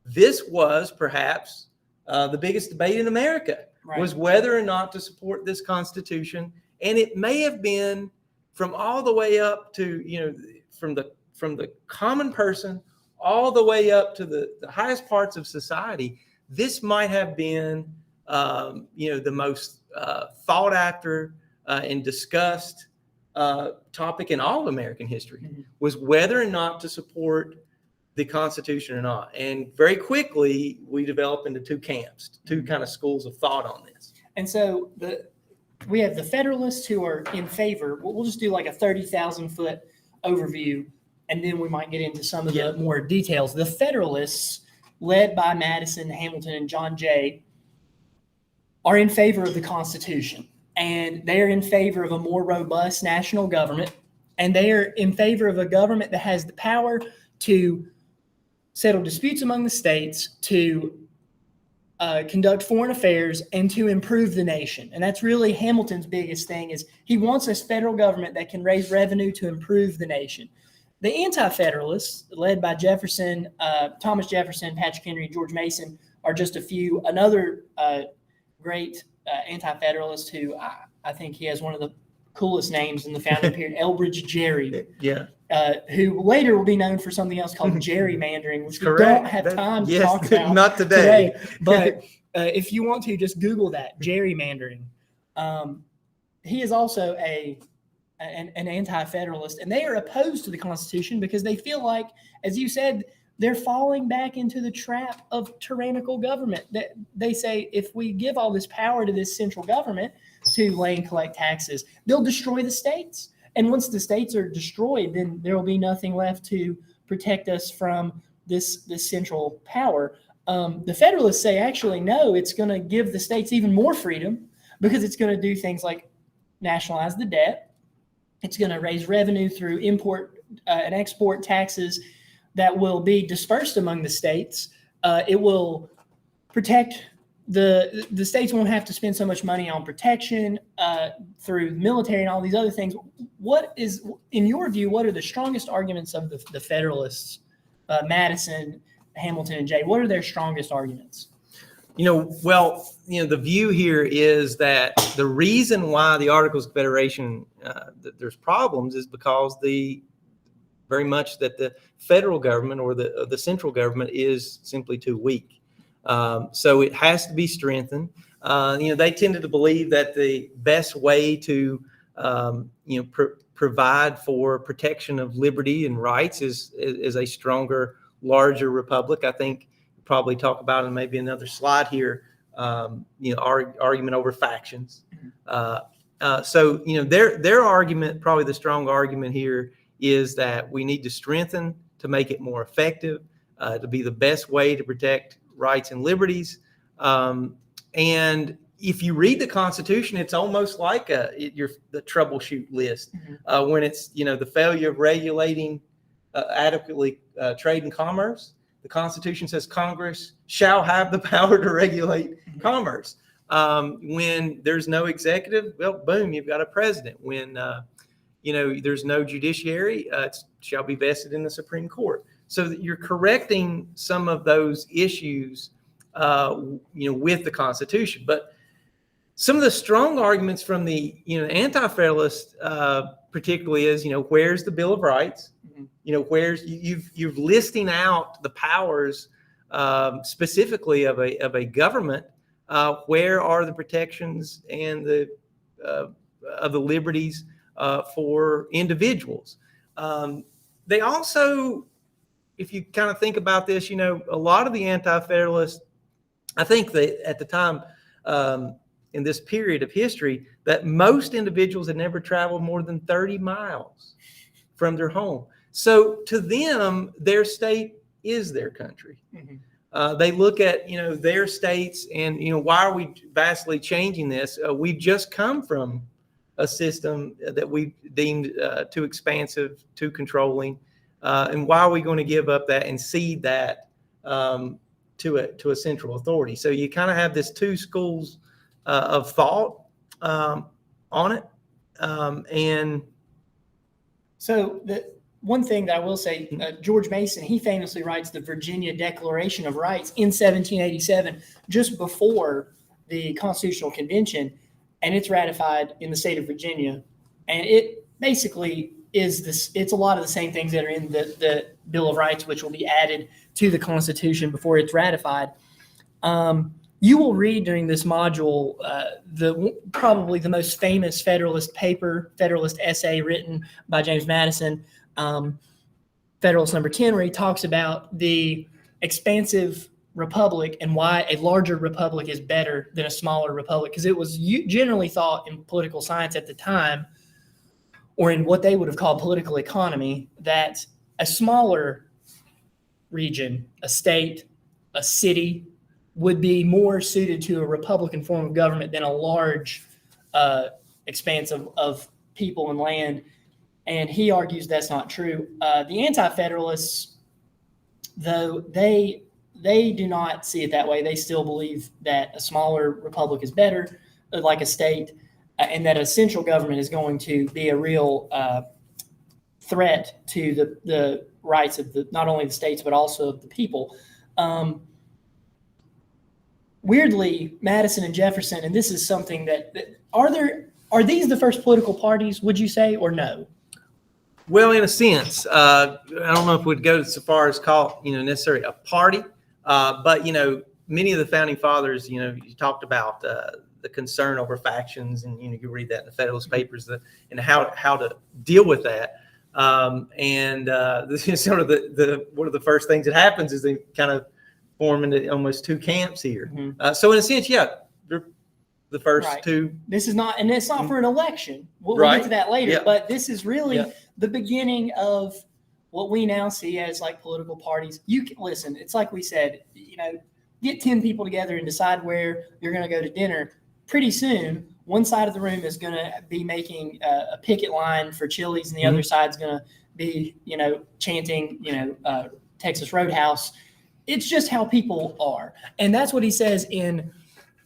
This was perhaps the biggest debate in America, was whether or not to support this Constitution. And it may have been from all the way up to, from the common person all the way up to the highest parts of society. This might have been, the most thought after and discussed topic in all of American history, was whether or not to support the Constitution or not. And very quickly, we develop into two camps, two kind of schools of thought on this. And so we have the Federalists who are in favor. We'll just do like a 30,000-foot overview, and then we might get into some of the more details. The Federalists, led by Madison, Hamilton, and John Jay, are in favor of the Constitution, and they are in favor of a more robust national government, and they are in favor of a government that has the power to settle disputes among the states, to conduct foreign affairs, and to improve the nation. And that's really Hamilton's biggest thing, is he wants a federal government that can raise revenue to improve the nation. The Anti-Federalists, led by Jefferson, Thomas Jefferson, Patrick Henry, and George Mason, are just a few. Another great Anti-Federalist who I think he has one of the coolest names in the founding period, Elbridge Gerry. Yeah. Who later will be known for something else called gerrymandering, which we don't have time to talk about not today. But if you want to, just Google that, gerrymandering. He is also an anti-federalist, and they are opposed to the Constitution because they feel like, as you said, they're falling back into the trap of tyrannical government. That they say, if we give all this power to this central government to lay and collect taxes, they'll destroy the states. And once the states are destroyed, then there will be nothing left to protect us from this central power. The Federalists say, actually, no, it's going to give the states even more freedom, because it's going to do things like nationalize the debt. It's going to raise revenue through import and export taxes that will be dispersed among the states. It will protect the states won't have to spend so much money on protection through the military and all these other things. What is, in your view, what are the strongest arguments of the Federalists, Madison, Hamilton, and Jay? What are their strongest arguments? The view here is that the reason why the Articles of Confederation, there's problems is because very much that the federal government or the central government is simply too weak. So it has to be strengthened. They tended to believe that the best way to, provide for protection of liberty and rights is a stronger, larger republic. I think we'll probably talk about in maybe another slide here, argument over factions. So their argument, probably the strong argument here, is that we need to strengthen to make it more effective, to be the best way to protect rights and liberties. And if you read the Constitution, it's almost like the troubleshoot list. When it's, the failure of regulating adequately trade and commerce, the Constitution says Congress shall have the power to regulate commerce. When there's no executive, well, boom, you've got a president. When, there's no judiciary, it shall be vested in the Supreme Court. So that you're correcting some of those issues, with the Constitution. But some of the strong arguments from the, Anti-Federalists, particularly is, where's the Bill of Rights? Where's you're listing out the powers, specifically of a government. Where are the protections and of the liberties for individuals? They also, if you kind of think about this, a lot of the Anti-Federalists, I think that at the time, in this period of history, that most individuals had never traveled more than 30 miles from their home. So to them, their state is their country. They look at, their states and, why are we vastly changing this? We've just come from a system that we deemed too expansive, too controlling. And why are we going to give up that and cede that to a central authority? So you kind of have this two schools of thought on it. And so the one thing that I will say, George Mason, he famously writes the Virginia Declaration of Rights in 1787, just before the Constitutional Convention, and it's ratified in the state of Virginia. And it basically is this, it's a lot of the same things that are in the Bill of Rights, which will be added to the Constitution before it's ratified. You will read during this module probably the most famous Federalist essay written by James Madison, Federalist number 10, where he talks about the expansive republic and why a larger republic is better than a smaller republic. Because it was generally thought in political science at the time, or in what they would have called political economy, that a smaller region, a state, a city, would be more suited to a republican form of government than a large expanse of people and land. And he argues that's not true. The Anti-Federalists, though, they do not see it that way. They still believe that a smaller republic is better, like a state, and that a central government is going to be a real threat to the rights of not only the states, but also of the people. Weirdly, Madison and Jefferson, and this is something that are these the first political parties, would you say, or no? Well, in a sense, I don't know if we'd go so far as call, necessarily a party, but, many of the founding fathers, you talked about the concern over factions, and, you read that in the Federalist Papers, and how to deal with that. This is sort of one of the first things that happens is they kind of form into almost two camps here. So in a sense, yeah, they're the first two. This is not, and it's not for an election. We'll get to that later, but this is really the beginning of what we now see as like political parties. You can listen, it's like we said, get 10 people together and decide where you're going to go to dinner. Pretty soon, one side of the room is going to be making a picket line for Chili's, and the other side's going to be, chanting, Texas Roadhouse. It's just how people are. And that's what he says in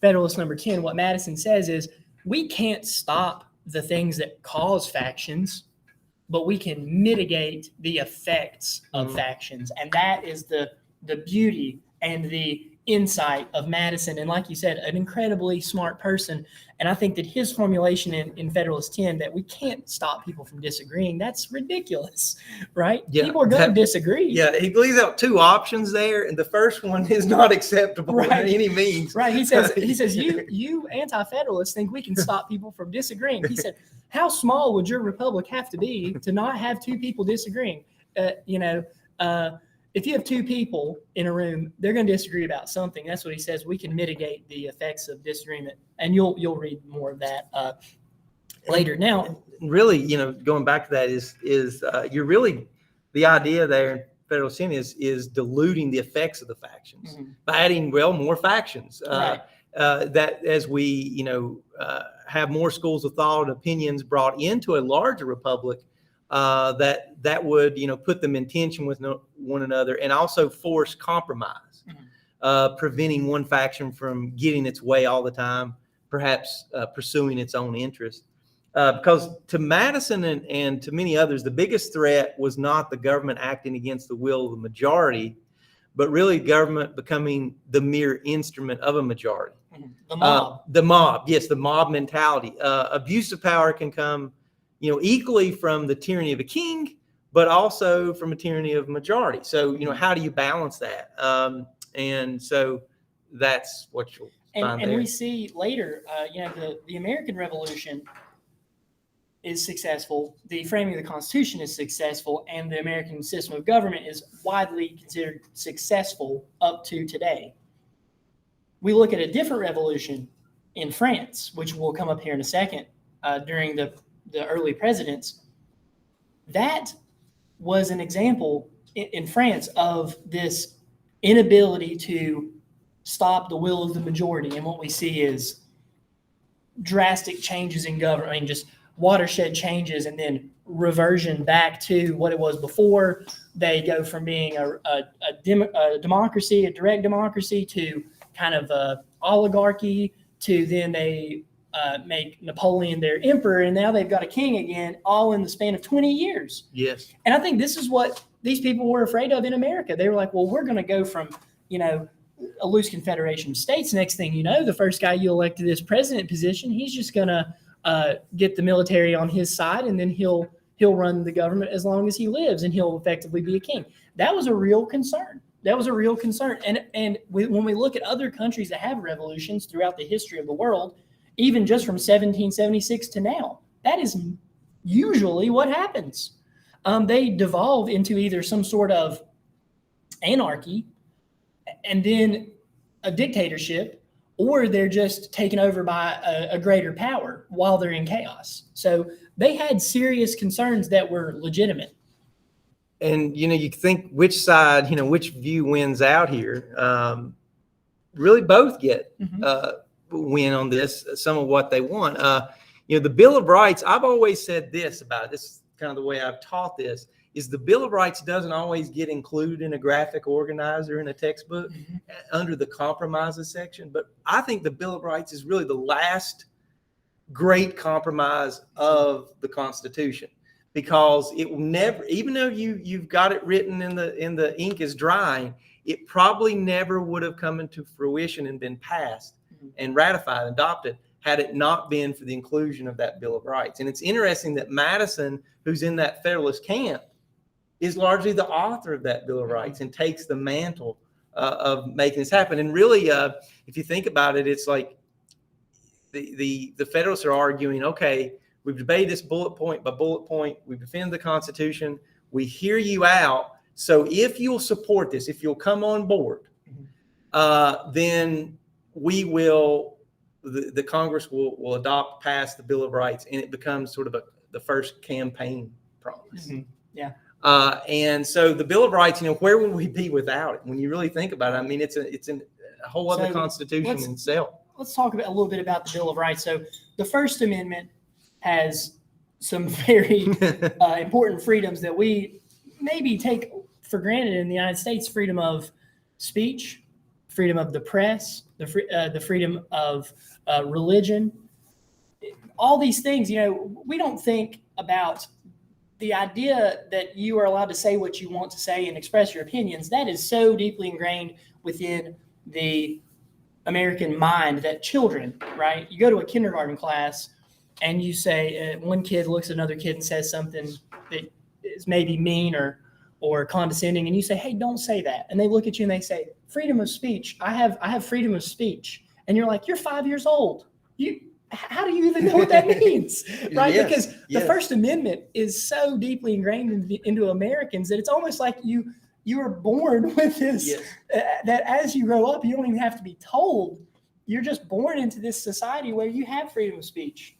Federalist number 10, what Madison says is we can't stop the things that cause factions, but we can mitigate the effects of factions. And that is the beauty and the insight of Madison. And like you said, an incredibly smart person. And I think that his formulation in Federalist 10, that we can't stop people from disagreeing, that's ridiculous, right? Yeah, people are going to disagree. Yeah, he leaves out two options there, and the first one is not acceptable by any means. Right. He says, you anti-federalists think we can stop people from disagreeing. He said, how small would your republic have to be to not have two people disagreeing? If you have two people in a room, they're going to disagree about something. That's what he says. We can mitigate the effects of disagreement, and you'll read more of that later. Now, really, going back to that is you're really, the idea there in Federalist Sin is diluting the effects of the factions by adding more factions. Right. That as we have more schools of thought and opinions brought into a larger republic, that would put them in tension with one another, and also force compromise, preventing one faction from getting its way all the time, perhaps pursuing its own interest. Because to Madison and to many others, the biggest threat was not the government acting against the will of the majority, but really government becoming the mere instrument of a majority. The mob. The mob, yes, the mob mentality. Abuse of power can come equally from the tyranny of a king, but also from a tyranny of majority. So, how do you balance that? And so that's what you'll find there. And we see later, the American Revolution is successful, the framing of the Constitution is successful, and the American system of government is widely considered successful up to today. We look at a different revolution in France, which will come up here in a second, during the early presidents. That was an example in France of this inability to stop the will of the majority. And what we see is drastic changes in government, just watershed changes, and then reversion back to what it was before. They go from being a democracy, a direct democracy, to kind of a oligarchy, to then they make Napoleon their emperor, and now they've got a king again, all in the span of 20 years. Yes. And I think this is what these people were afraid of in America. They were like, well, we're going to go from, a loose confederation of states. Next thing you know, the first guy you elect to this president position, he's just going to get the military on his side, and then he'll run the government as long as he lives, and he'll effectively be a king. That was a real concern. And when we look at other countries that have revolutions throughout the history of the world, even just from 1776 to now, that is usually what happens. They devolve into either some sort of anarchy and then a dictatorship, or they're just taken over by a greater power while they're in chaos. So they had serious concerns that were legitimate. And, you think which side, which view wins out here. Really both get win on this, some of what they want. The Bill of Rights, I've always said this about it. This is kind of the way I've taught this, is the Bill of Rights doesn't always get included in a graphic organizer in a textbook under the compromises section. But I think the Bill of Rights is really the last great compromise of the Constitution, because it will never, even though you've got it written in the ink is drying, it probably never would have come into fruition and been passed and ratified, adopted, had it not been for the inclusion of that Bill of Rights. And it's interesting that Madison, who's in that Federalist camp, is largely the author of that Bill of Rights and takes the mantle of making this happen. And really, if you think about it, it's like the Federalists are arguing, okay, we've debated this bullet point by bullet point. We defend the Constitution. We hear you out. So if you'll support this, if you'll come on board, then we will, the Congress will adopt, pass the Bill of Rights, and it becomes sort of the first campaign promise. Yeah. And so the Bill of Rights, where would we be without it? When you really think about it, it's a whole other constitution in itself. Let's talk a little bit about the Bill of Rights. So the First Amendment has some very important freedoms that we maybe take for granted in the United States: freedom of speech, freedom of the press, the freedom of religion. All these things, we don't think about the idea that you are allowed to say what you want to say and express your opinions. That is so deeply ingrained within the American mind that children, right? You go to a kindergarten class and you say, one kid looks at another kid and says something that is maybe mean or condescending, and you say, hey, don't say that. And they look at you and they say, freedom of speech. I have freedom of speech. And you're like, you're 5 years old. How do you even know what that means, right? Yes, because the First Amendment is so deeply ingrained into Americans that it's almost like you were born with this, Yes. That as you grow up, you don't even have to be told. You're just born into this society where you have freedom of speech.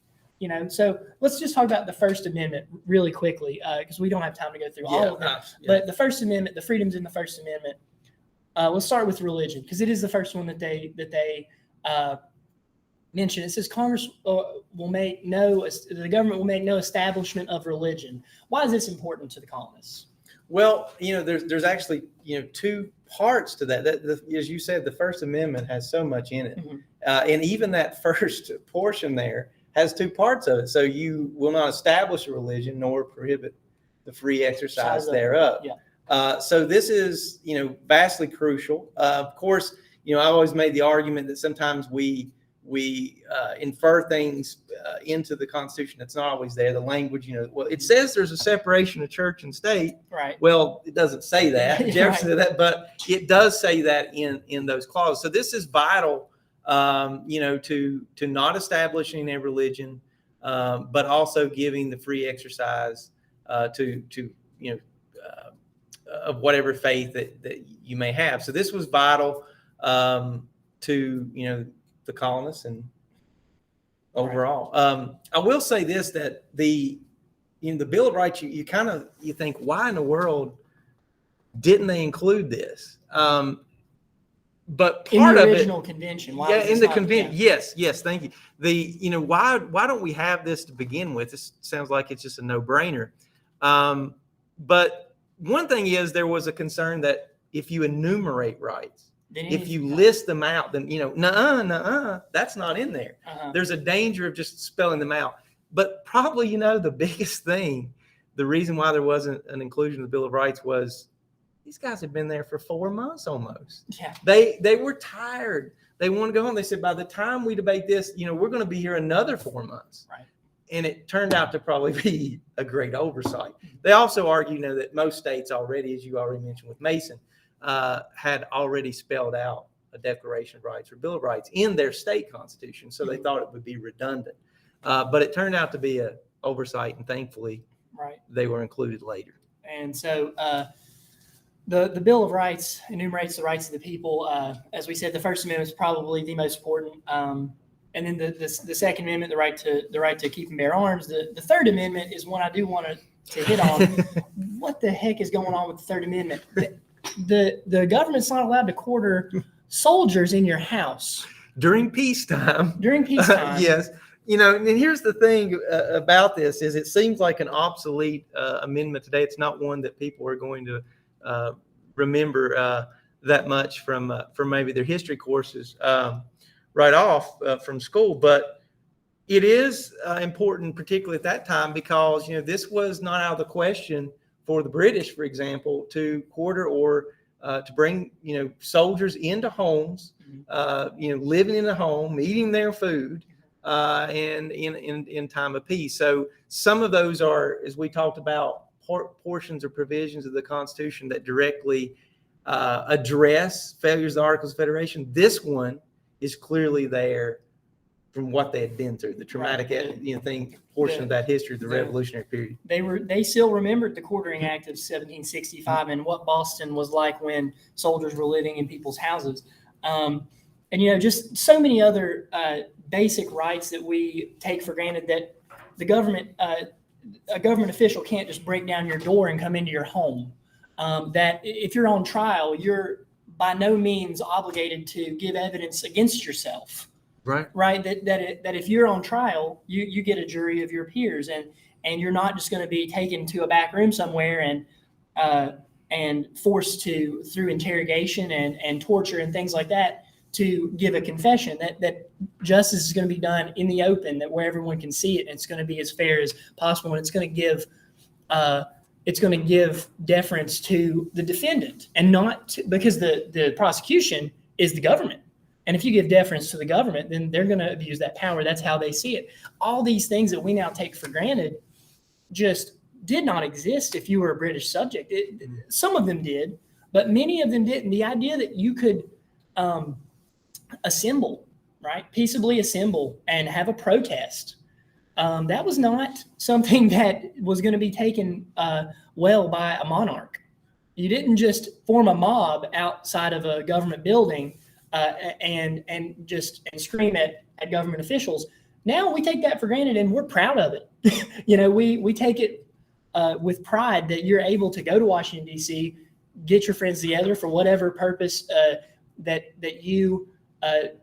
So let's just talk about the First Amendment really quickly, because we don't have time to go through all of them. But the First Amendment, the freedoms in the First Amendment, let's start with religion, because it is the first one that they mention. It says Congress the government will make no establishment of religion. Why is this important to the colonists? Well, there's actually, two parts to that. As you said, the First Amendment has so much in it. Mm-hmm. And even that first portion there has two parts of it. So you will not establish a religion nor prohibit the free exercise thereof. Yeah. So this is, vastly crucial. Of course, I always made the argument that sometimes we infer things into the Constitution that's not always there. The language, well, it says there's a separation of church and state. Right. Well, it doesn't say that. Jefferson Right. said that, but it does say that in those clauses. So this is vital, to not establishing a religion, but also giving the free exercise of whatever faith that you may have. So this was vital to the colonists and overall. Right. I will say this, that the Bill of Rights, you think, why in the world didn't they include this? But part in the of original it, convention. Why in the convention. Yes, thank you. Why don't we have this to begin with? This sounds like it's just a no-brainer. But one thing is, there was a concern that if you enumerate rights, if you list them out, then, that's not in there. Uh-huh. There's a danger of just spelling them out. But probably, the biggest thing, the reason why there wasn't an inclusion of the Bill of Rights was these guys had been there for 4 months almost. Yeah. They were tired. They want to go home. They said, by the time we debate this, we're going to be here another 4 months. Right. And it turned out to probably be a great oversight. They also argue, that most states already, as you already mentioned with Mason, had already spelled out a Declaration of Rights or Bill of Rights in their state constitution. So they thought it would be redundant. But it turned out to be an oversight, and thankfully, right, they were included later. And so the Bill of Rights enumerates the rights of the people. As we said, the First Amendment is probably the most important. And then the Second Amendment, the right to keep and bear arms. The Third Amendment is one I do want to hit on. What the heck is going on with the Third Amendment? The government's not allowed to quarter soldiers in your house during peacetime. Yes. And here's the thing about this is it seems like an obsolete amendment today. It's not one that people are going to remember that much from maybe their history courses right off from school. But it is important, particularly at that time, because, this was not out of the question for the British, for example, to quarter or to bring, soldiers into homes, living in a home, eating their food, and in time of peace. So some of those are, as we talked about, portions or provisions of the Constitution that directly address failures of the Articles of Federation. This one is clearly there from what they had been through, the traumatic portion of that history of the Revolutionary period. They still remembered the Quartering Act of 1765 and what Boston was like when soldiers were living in people's houses. And, just so many other basic rights that we take for granted that the government, a government official can't just break down your door and come into your home. That if you're on trial, you're by no means obligated to give evidence against yourself. Right. That if you're on trial, you get a jury of your peers, and you're not just going to be taken to a back room somewhere and forced through interrogation and torture and things like that to give a confession that justice is going to be done in the open, that where everyone can see it, and it's going to be as fair as possible, and it's going to give deference to the defendant, and not because the prosecution is the government. And if you give deference to the government, then they're going to abuse that power. That's how they see it. All these things that we now take for granted just did not exist if you were a British subject. Some of them did, but many of them didn't. The idea that you could assemble, right, peaceably assemble and have a protest, that was not something that was going to be taken well by a monarch. You didn't just form a mob outside of a government building and scream at government officials. Now we take that for granted, and we're proud of it. We take it with pride that you're able to go to Washington, D.C., get your friends together for whatever purpose that you,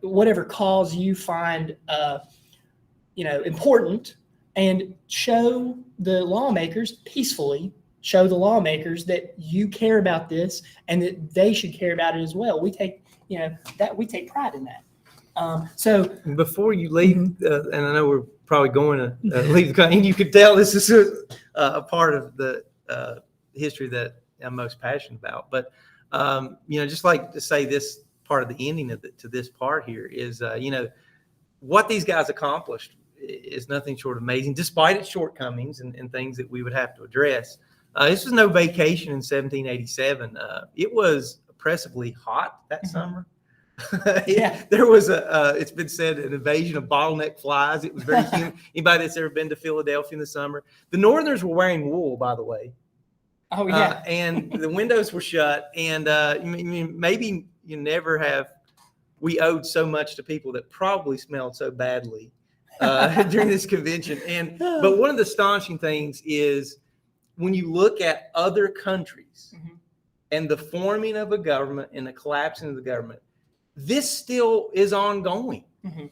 whatever cause you find, important, and show the lawmakers peacefully, show the lawmakers that you care about this and that they should care about it as well. We take, we take pride in that. So before you leave, and I know we're probably going to leave the country, and you could tell this is a part of the history that I'm most passionate about. But just like to say this part of the ending to this part here is, what these guys accomplished is nothing short of amazing, despite its shortcomings and things that we would have to address. This was no vacation in 1787. It was oppressively hot that summer. Yeah, there was it's been said, an invasion of bottleneck flies. It was very humid. Anybody that's ever been to Philadelphia in the summer, the Northerners were wearing wool, by the way. Oh yeah. And the windows were shut. And maybe you never have. We owed so much to people that probably smelled so badly during this convention. But one of the astonishing things is when you look at other countries and the forming of a government and the collapsing of the government, this still is ongoing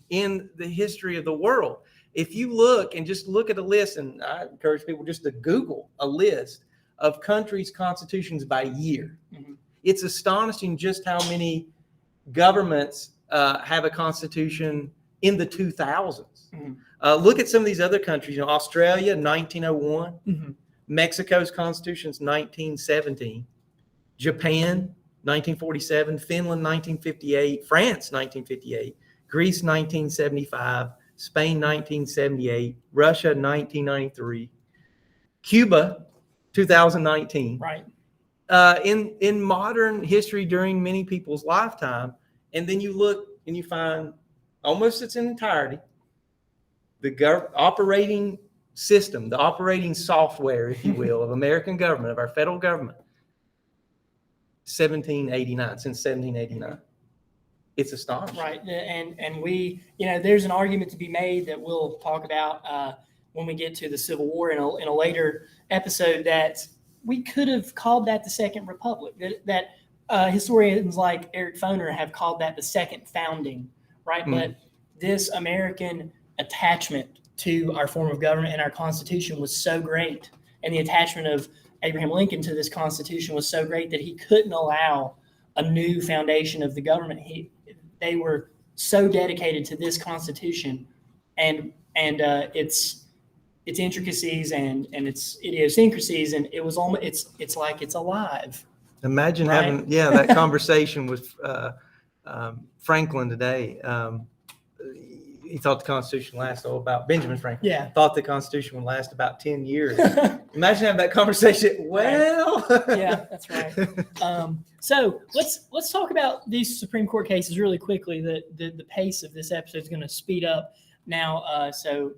in the history of the world. If you look and just look at a list, and I encourage people just to Google a list of countries' constitutions by year, it's astonishing just how many governments have a constitution in the 2000s. Look at some of these other countries. Australia, 1901. Mexico's constitution's 1917. Japan, 1947, Finland, 1958, France, 1958, Greece, 1975, Spain, 1978, Russia, 1993, Cuba, 2019. Right. In modern history during many people's lifetime, and then you look and you find almost its entirety, the operating system, the operating software, if you will, of American government, of our federal government, 1789. It's astonishing. Right. And we, there's an argument to be made that we'll talk about when we get to the Civil War in a later episode, that we could have called that the Second Republic, that historians like Eric Foner have called that the Second Founding, right? But this American attachment to our form of government and our Constitution was so great, and the attachment of Abraham Lincoln to this Constitution was so great that he couldn't allow a new foundation of the government. They were so dedicated to this Constitution and its intricacies and its idiosyncrasies, and it was almost it's like it's alive. Imagine having that conversation with Franklin today. He thought the Constitution lasted Benjamin Franklin. Yeah. Thought the Constitution would last about 10 years. Imagine having that conversation. Well, yeah, that's right. So let's talk about these Supreme Court cases really quickly. The pace of this episode is going to speed up now. So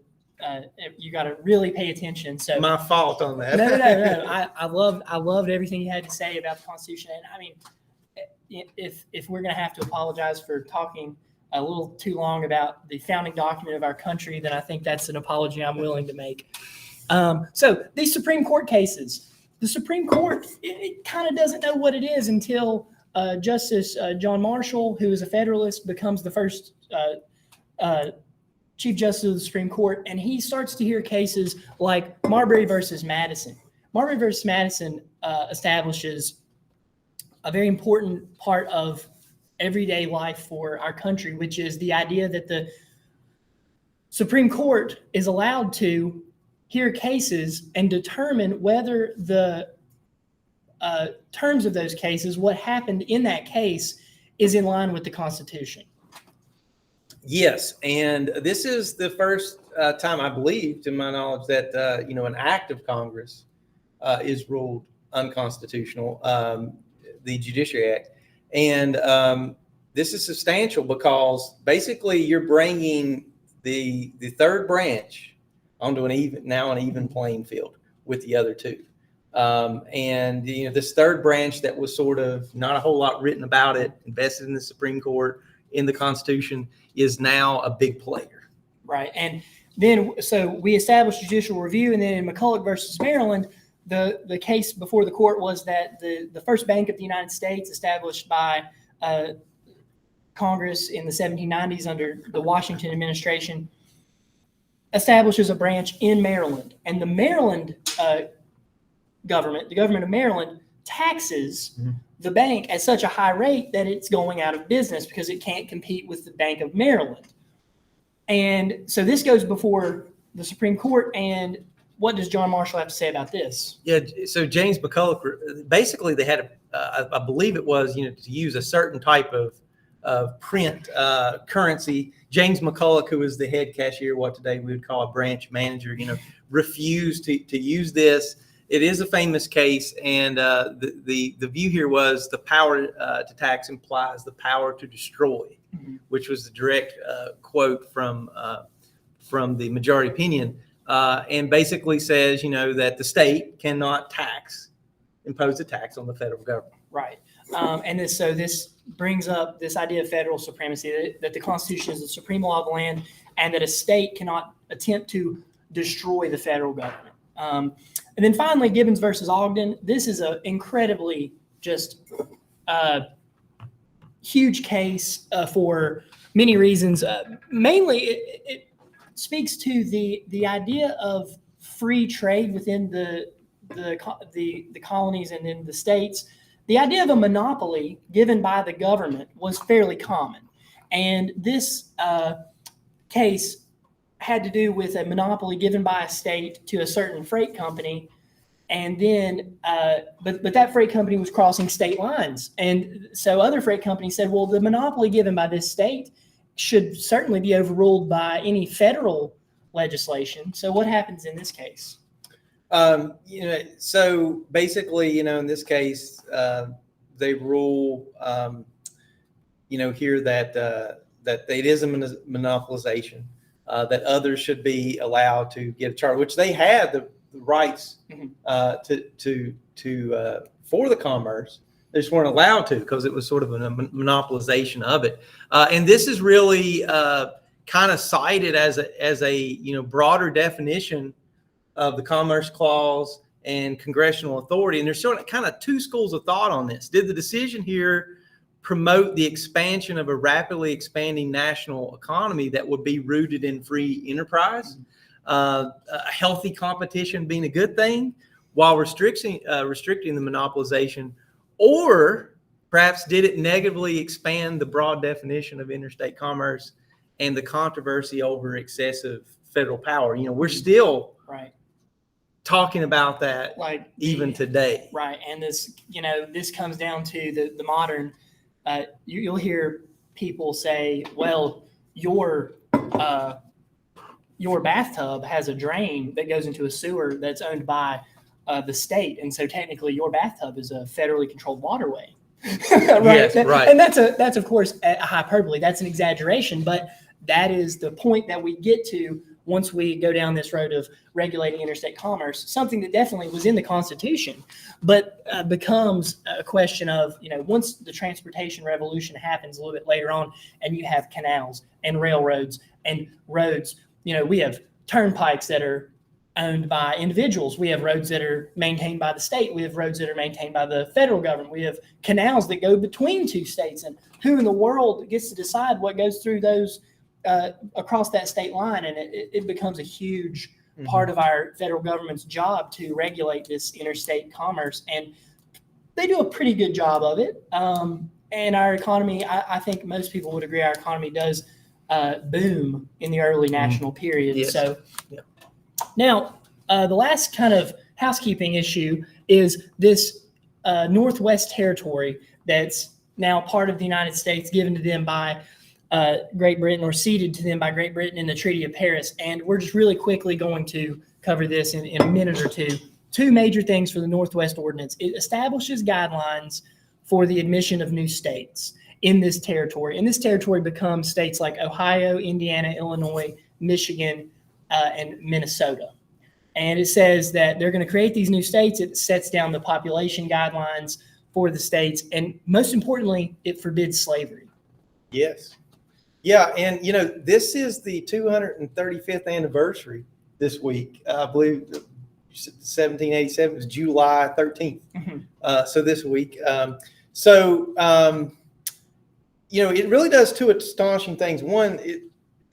you got to really pay attention. So my fault on that. No. I loved everything you had to say about the Constitution. And I mean, if we're going to have to apologize for talking a little too long about the founding document of our country, then I think that's an apology I'm willing to make. So these Supreme Court cases, the Supreme Court, it kind of doesn't know what it is until Justice John Marshall, who is a Federalist, becomes the first Chief Justice of the Supreme Court, and he starts to hear cases like Marbury versus Madison. Marbury versus Madison establishes a very important part of everyday life for our country, which is the idea that the Supreme Court is allowed to hear cases and determine whether the terms of those cases, what happened in that case, is in line with the Constitution. Yes, and this is the first time, I believe, to my knowledge, that an act of Congress is ruled unconstitutional, the Judiciary Act, and this is substantial because basically you're bringing the third branch onto an even playing field with the other two, and this third branch that was sort of not a whole lot written about it, invested in the Supreme Court, in the Constitution, is now a big player. Right. And then, so we established judicial review, and then in McCulloch versus Maryland, the case before the court was that the first bank of the United States, established by Congress in the 1790s under the Washington administration, establishes a branch in Maryland. And the Maryland government, the government of Maryland, taxes the bank at such a high rate that it's going out of business because it can't compete with the Bank of Maryland. And so this goes before the Supreme Court. And what does John Marshall have to say about this? Yeah, so James McCulloch, basically they had, I believe it was, to use a certain type of print currency. James McCulloch, who was the head cashier, what today we would call a branch manager, refused to use this. It is a famous case, and the view here was the power to tax implies the power to destroy, which was the direct quote from the majority opinion, and basically says, that the state cannot impose a tax on the federal government. Right. And this brings up this idea of federal supremacy, that the Constitution is the supreme law of the land, and that a state cannot attempt to destroy the federal government. And then finally, Gibbons versus Ogden. This is an incredibly just huge case for many reasons. Mainly, it speaks to the idea of free trade within the colonies and in the states. The idea of a monopoly given by the government was fairly common, and this case had to do with a monopoly given by a state to a certain freight company, and then but that freight company was crossing state lines, and so other freight companies said, well, the monopoly given by this state should certainly be overruled by any federal legislation. So what happens in this case? So basically, in this case, they rule, here that it is a monopolization. That others should be allowed to get a charter, which they had the rights to for the commerce. They just weren't allowed to because it was sort of a monopolization of it. And this is really kind of cited as a broader definition of the Commerce Clause and congressional authority. And there's sort of kind of two schools of thought on this. Did the decision here promote the expansion of a rapidly expanding national economy that would be rooted in free enterprise, a healthy competition being a good thing, while restricting the monopolization, or perhaps did it negatively expand the broad definition of interstate commerce and the controversy over excessive federal power? We're still talking about that even today. Right, and this comes down to the modern. You'll hear people say, well, your bathtub has a drain that goes into a sewer that's owned by the state, and so technically your bathtub is a federally controlled waterway. Right? Yes, right. And that's of course a hyperbole. That's an exaggeration, but that is the point that we get to once we go down this road of regulating interstate commerce, something that definitely was in the Constitution, but becomes a question of, once the transportation revolution happens a little bit later on, and you have canals and railroads and roads, we have turnpikes that are owned by individuals. We have roads that are maintained by the state. We have roads that are maintained by the federal government. We have canals that go between two states, and who in the world gets to decide what goes through those across that state line? And it becomes a huge part of our federal government's job to regulate this interstate commerce, and they do a pretty good job of it. and our economy, I think most people would agree, our economy does boom in the early national period. Yes. So Yeah. now the last kind of housekeeping issue is this Northwest Territory that's now part of the United States, given to them by Great Britain, or ceded to them by Great Britain in the Treaty of Paris. And we're just really quickly going to cover this in a minute or two. Two major things for the Northwest Ordinance. It establishes guidelines for the admission of new states in this territory. And this territory becomes states like Ohio, Indiana, Illinois, Michigan, and Minnesota. And it says that they're going to create these new states. It sets down the population guidelines for the states. And most importantly, it forbids slavery. Yes. Yeah. And, this is the 235th anniversary this week. I believe 1787 was July 13th. Mm-hmm. So this week. It really does two astonishing things. One,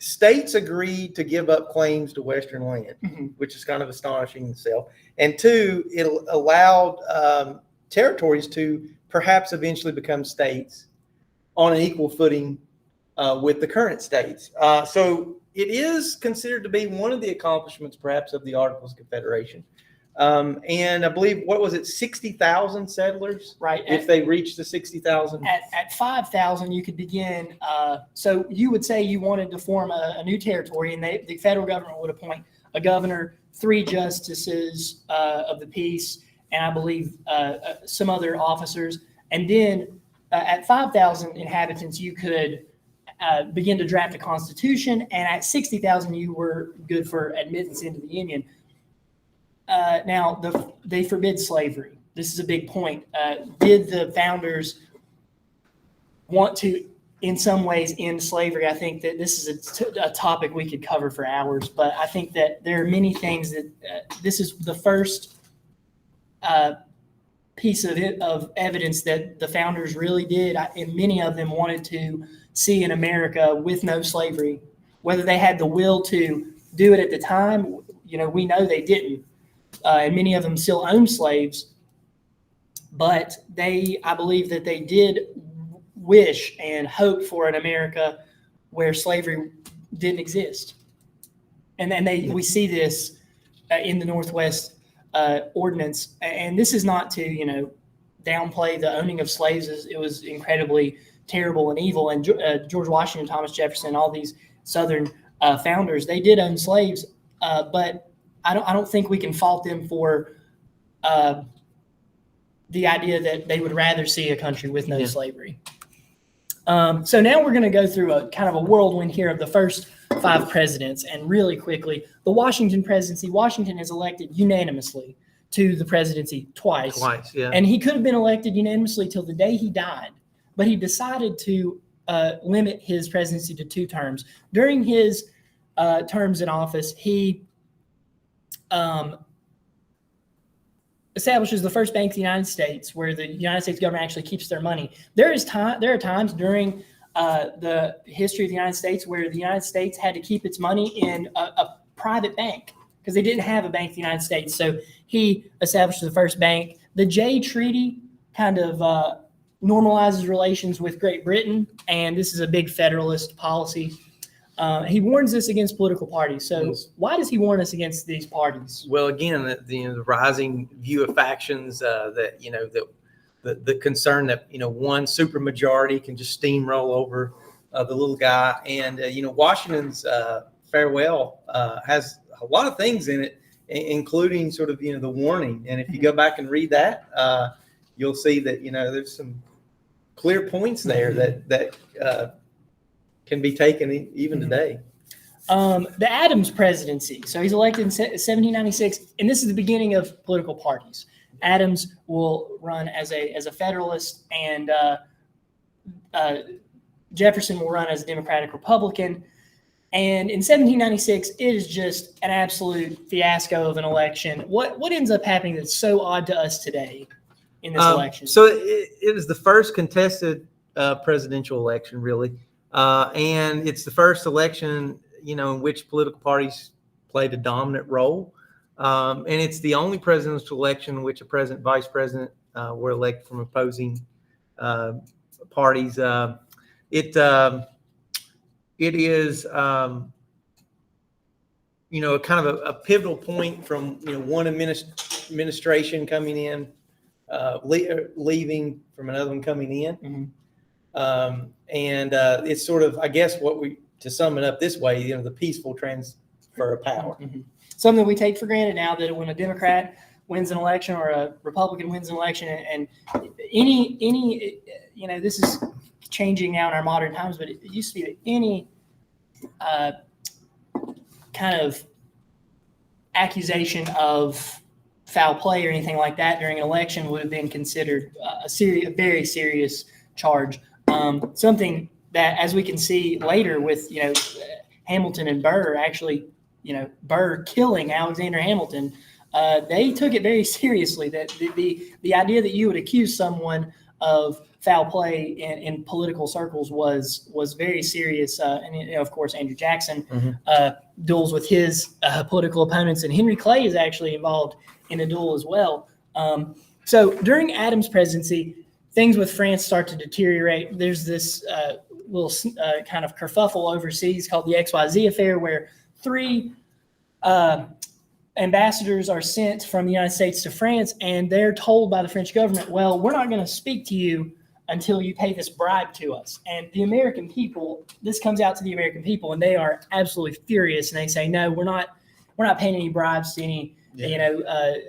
states agreed to give up claims to Western land, Mm-hmm. which is kind of astonishing in itself. And two, it allowed territories to perhaps eventually become states on an equal footing with the current states. So it is considered to be one of the accomplishments, perhaps, of the Articles of Confederation. And I believe, 60,000 settlers? Right. If they reach the 60,000? At 5,000, you could begin. So you would say you wanted to form a new territory, and the federal government would appoint a governor, 3 justices of the peace, and I believe some other officers. And then at 5,000 inhabitants, you could begin to draft a constitution, and at 60,000, you were good for admittance into the Union. Now, they forbid slavery. This is a big point. Did the founders want to, in some ways, end slavery? I think that this is a topic we could cover for hours, but I think that there are many things that this is the first piece of evidence that the founders really did, and many of them wanted to see an America with no slavery. Whether they had the will to do it at the time, we know they didn't. And many of them still own slaves, but I believe that they did wish and hope for an America where slavery didn't exist. And we see this in the Northwest Ordinance. And this is not to, downplay the owning of slaves. It was incredibly terrible and evil. And George Washington, Thomas Jefferson, all these Southern founders, they did own slaves, but I don't think we can fault them for the idea that they would rather see a country with no slavery. So now we're going to go through a kind of a whirlwind here of the first 5 presidents. And really quickly, the Washington presidency, Washington is elected unanimously to the presidency twice. Yeah. And he could have been elected unanimously till the day he died, but he decided to limit his presidency to 2 terms. During his terms in office, he establishes the first bank in the United States, where the United States government actually keeps their money. There are times during the history of the United States where the United States had to keep its money in a private bank because they didn't have a bank in the United States. So he established the first bank. The Jay Treaty kind of normalizes relations with Great Britain, and this is a big Federalist policy. He warns us against political parties. So why does he warn us against these parties? Well, again, the rising view of factions, the concern that, one supermajority can just steamroll over the little guy. And, Washington's farewell has a lot of things in it, including sort of, the warning. And if you go back and read that, you'll see that, there's some clear points there that can be taken even today. The Adams presidency. So he's elected in 1796, and this is the beginning of political parties. Adams will run as a Federalist, and Jefferson will run as a Democratic Republican. And in 1796, it is just an absolute fiasco of an election. What ends up happening that's so odd to us today in this election? So it was the first contested presidential election, really. And it's the first election, in which political parties played a dominant role. And it's the only presidential election in which a president, vice president were elected from opposing parties. It is kind of a pivotal point from one administration coming in, leaving, from another one coming in. Mm-hmm. And it's sort of, I guess, to sum it up this way, the peaceful transfer of power. Mm-hmm. Something we take for granted now, that when a Democrat wins an election or a Republican wins an election, and any this is changing now in our modern times, but it used to be that any kind of accusation of foul play or anything like that during an election would have been considered a very serious charge. Something that, as we can see later with Hamilton and Burr, actually, Burr killing Alexander Hamilton, they took it very seriously. That the idea that you would accuse someone of foul play in political circles was very serious. And of course, Andrew Jackson duels with his political opponents, and Henry Clay is actually involved in a duel as well. So during Adams' presidency, things with France start to deteriorate. There's this little kind of kerfuffle overseas called the XYZ affair, where 3 ambassadors are sent from the United States to France, and they're told by the French government, well, we're not going to speak to you until you pay this bribe to us. And the American people, this comes out to the American people, and they are absolutely furious. And they say, no, we're not paying any bribes to any,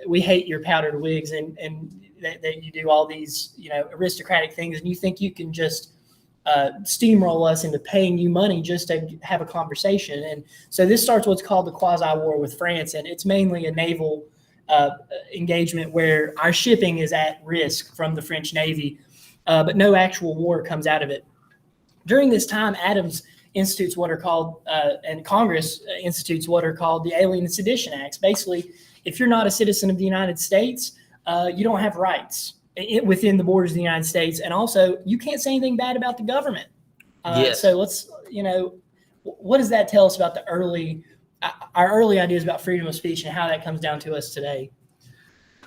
we hate your powdered wigs and that you do all these, aristocratic things. And you think you can just steamroll us into paying you money just to have a conversation. And so this starts what's called the quasi-war with France. And it's mainly a naval engagement where our shipping is at risk from the French Navy. But no actual war comes out of it. During this time, Adams institutes what are called, and Congress institutes what are called the Alien and Sedition Acts. Basically, if you're not a citizen of the United States, you don't have rights within the borders of the United States. And also, you can't say anything bad about the government. Yes. So let's, what does that tell us about our early ideas about freedom of speech and how that comes down to us today?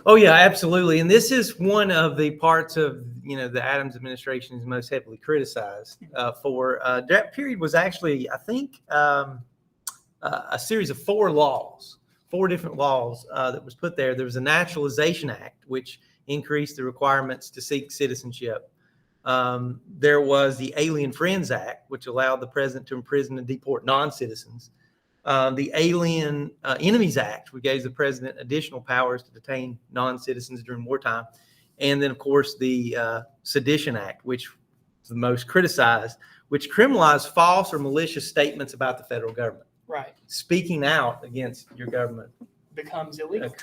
Oh, yeah, absolutely. And this is one of the parts of, the Adams administration is most heavily criticized for. That period was actually, I think, a series of 4 different laws that was put there. There was a Naturalization Act, which increased the requirements to seek citizenship. There was the Alien Friends Act, which allowed the president to imprison and deport non-citizens. The Alien Enemies Act, which gave the president additional powers to detain non-citizens during wartime. And then, of course, the Sedition Act, which was the most criticized, which criminalized false or malicious statements about the federal government. Right. Speaking out against your government becomes illegal.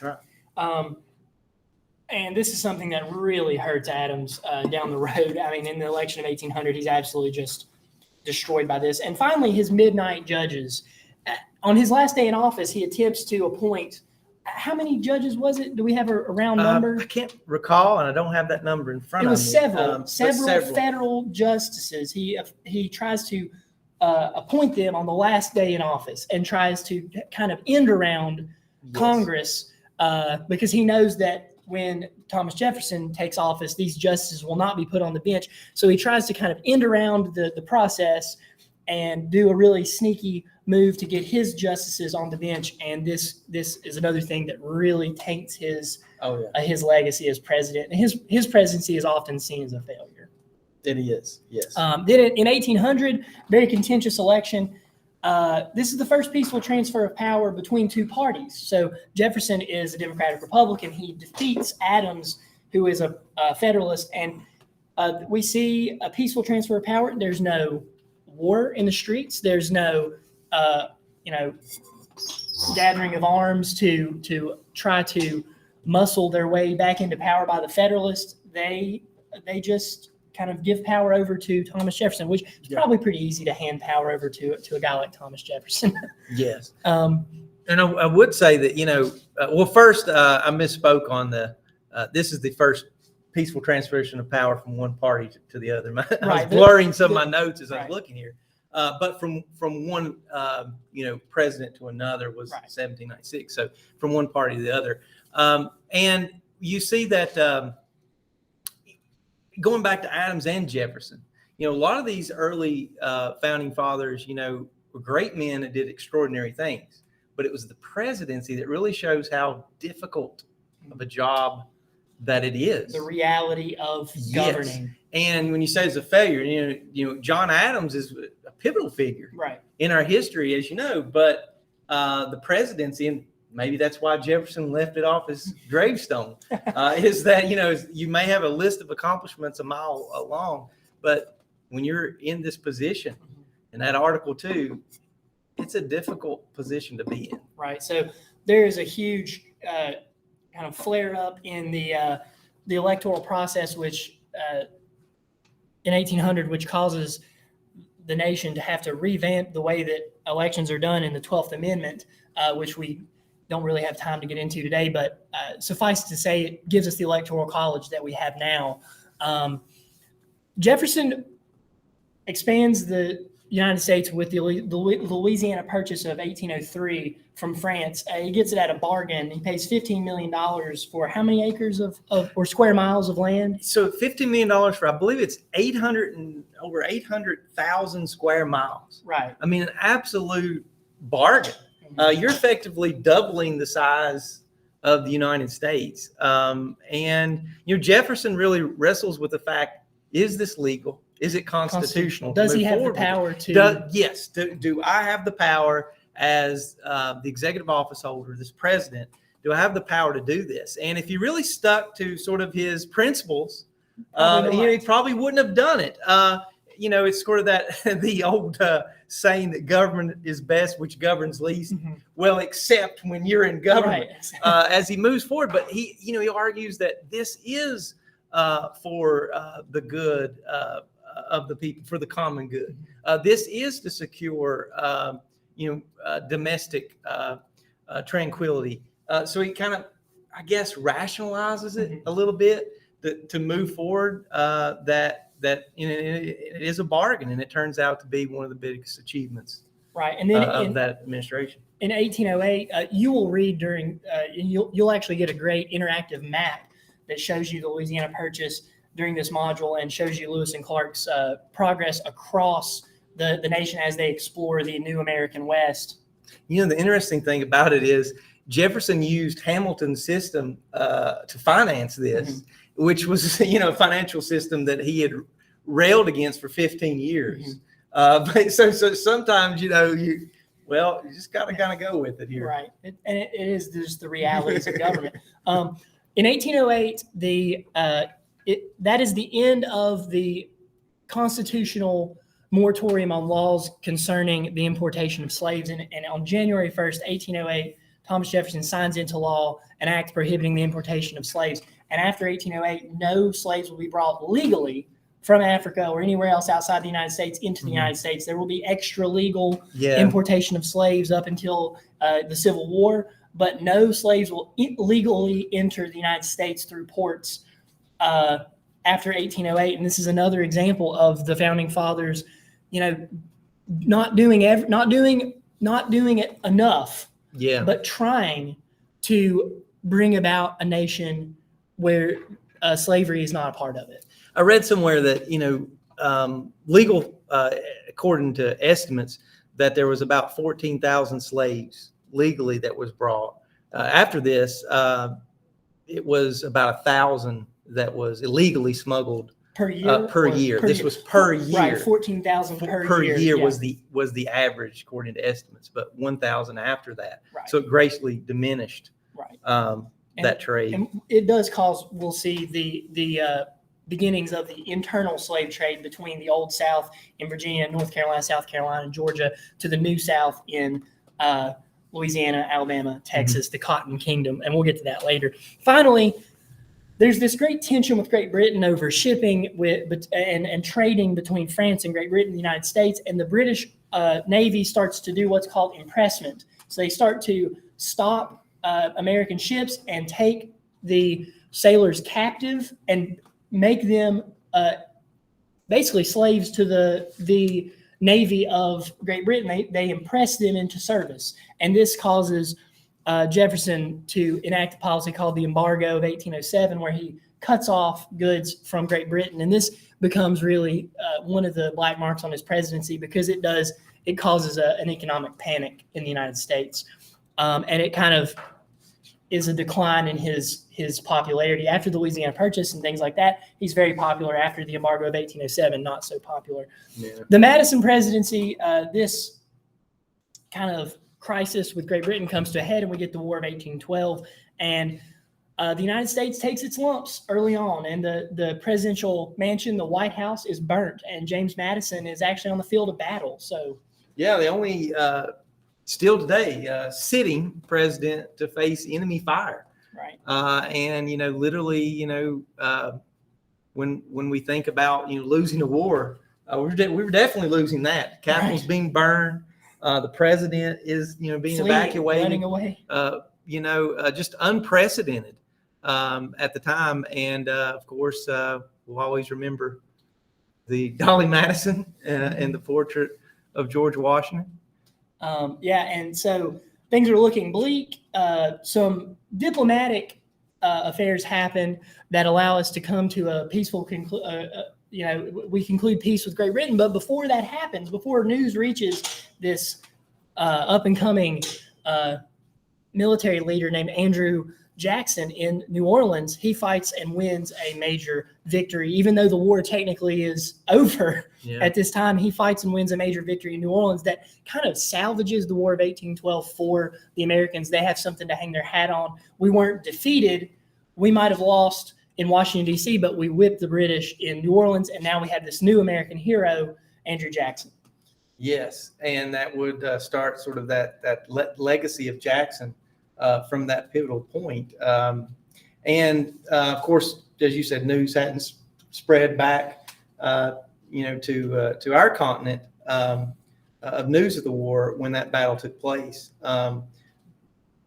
And this is something that really hurts Adams down the road. I mean, in the election of 1800, he's absolutely just destroyed by this. And finally, his midnight judges. On his last day in office, he attempts to appoint, how many judges was it? Do we have a round number? I can't recall, and I don't have that number in front of me. It was several federal justices. He tries to appoint them on the last day in office and tries to kind of end around Congress because he knows that when Thomas Jefferson takes office, these justices will not be put on the bench. So he tries to kind of end around the process and do a really sneaky move to get his justices on the bench. And this is another thing that really taints his legacy as president. And his presidency is often seen as a failure. It is, yes. Then in 1800, very contentious election. This is the first peaceful transfer of power between 2 parties. So Jefferson is a Democratic Republican. He defeats Adams, who is a Federalist. And we see a peaceful transfer of power. There's no war in the streets. There's no, gathering of arms to try to muscle their way back into power by the Federalists. They just kind of give power over to Thomas Jefferson, which is probably pretty easy to hand power over to a guy like Thomas Jefferson. Yes. And I would say that, first I misspoke on this is the first peaceful transfer of power from one party to the other. I was blurring some of my notes as I was looking here. But from one president to another was 1796. So from one party to the other, and you see that going back to Adams and Jefferson, a lot of these early founding fathers, were great men that did extraordinary things, but it was the presidency that really shows how difficult of a job that it is. The reality of governing. And when you say it's a failure, John Adams is a pivotal figure in our history, as you know, but the presidency, and maybe that's why Jefferson left it off his gravestone, is that, you may have a list of accomplishments a mile long, but when you're in this position, in that Article 2, it's a difficult position to be in. Right. So there is a huge kind of flare up in the electoral process, which in 1800, which causes the nation to have to revamp the way that elections are done in the 12th Amendment, which we don't really have time to get into today, but suffice to say, it gives us the Electoral College that we have now. Jefferson expands the United States with the Louisiana Purchase of 1803 from France. He gets it at a bargain. He pays $15 million for how many acres or square miles of land? So $15 million for, I believe it's over 800,000 square miles. Right. I mean, an absolute bargain. You're effectively doubling the size of the United States. And Jefferson really wrestles with the fact, is this legal? Is it constitutional? Does he have the power to? Yes. Do I have the power as the executive office holder, this president? Do I have the power to do this? And if he really stuck to sort of his principles, he probably wouldn't have done it. It's sort of that the old saying that government is best, which governs least. Mm-hmm. Well, except when you're in government, as he moves forward. But he argues that this is for the good of the people, for the common good. This is to secure, domestic tranquility. So he kind of, I guess, rationalizes it a little bit to move forward. That it is a bargain, and it turns out to be one of the biggest achievements. Right, and then of that administration. In 1808, you will read you'll actually get a great interactive map that shows you the Louisiana Purchase during this module and shows you Lewis and Clark's progress across the nation as they explore the new American West. The interesting thing about it is Jefferson used Hamilton's system to finance this, which was, a financial system that he had railed against for 15 years. But so sometimes, you just got to kind of go with it here. Right. And it is just the realities of government. In 1808, that is the end of the constitutional moratorium on laws concerning the importation of slaves. And on January 1st, 1808, Thomas Jefferson signs into law an act prohibiting the importation of slaves. And after 1808, no slaves will be brought legally from Africa or anywhere else outside the United States into the United States. There will be extra legal importation of slaves up until the Civil War, but no slaves will legally enter the United States through ports after 1808. And this is another example of the founding fathers, not doing it enough, but trying to bring about a nation where slavery is not a part of it. I read somewhere that, legal, according to estimates, that there was about 14,000 slaves legally that was brought. After this, it was about 1,000 that was illegally smuggled per year. This was per year. Right, 14,000 per year. Year was the average according to estimates, but 1,000 after that. Right. So it greatly diminished. Right. That trade. And it does cause, we'll see the beginnings of the internal slave trade between the Old South in Virginia, North Carolina, South Carolina, and Georgia, to the New South in Louisiana, Alabama, Texas, the Cotton Kingdom. And we'll get to that later. Finally, there's this great tension with Great Britain over shipping and trading between France and Great Britain and the United States. And the British Navy starts to do what's called impressment. So they start to stop American ships and take the sailors captive and make them basically slaves to the Navy of Great Britain. They impress them into service. And this causes Jefferson to enact a policy called the Embargo of 1807, where he cuts off goods from Great Britain. And this becomes really one of the black marks on his presidency, because it causes an economic panic in the United States. And it kind of is a decline in his popularity after the Louisiana Purchase and things like that. He's very popular. After the embargo of 1807, not so popular. Yeah. The Madison presidency, this kind of crisis with Great Britain comes to a head, and we get the War of 1812. And the United States takes its lumps early on, and the presidential mansion, the White House, is burnt, and James Madison is actually on the field of battle. So, yeah, the only still today sitting president to face enemy fire. Right. And literally, when we think about losing a war, we were definitely losing that. The Capitol's being burned. The president is being evacuated, running away. Just unprecedented at the time. And of course, we'll always remember the Dolly Madison and the portrait of George Washington. And so things are looking bleak. Some diplomatic affairs happen that allow us to come to a peaceful we conclude peace with Great Britain. But before that happens, before news reaches this up and coming military leader named Andrew Jackson in New Orleans, he fights and wins a major victory. Even though the war technically is over at this time, he fights and wins a major victory in New Orleans that kind of salvages the War of 1812 for the Americans. They have something to hang their hat on. We weren't defeated. We might have lost in Washington, D.C., but we whipped the British in New Orleans, and now we have this new American hero, Andrew Jackson. Yes, and that would start sort of that legacy of Jackson from that pivotal point. And of course, as you said, news hadn't spread back, to our continent of news of the war when that battle took place.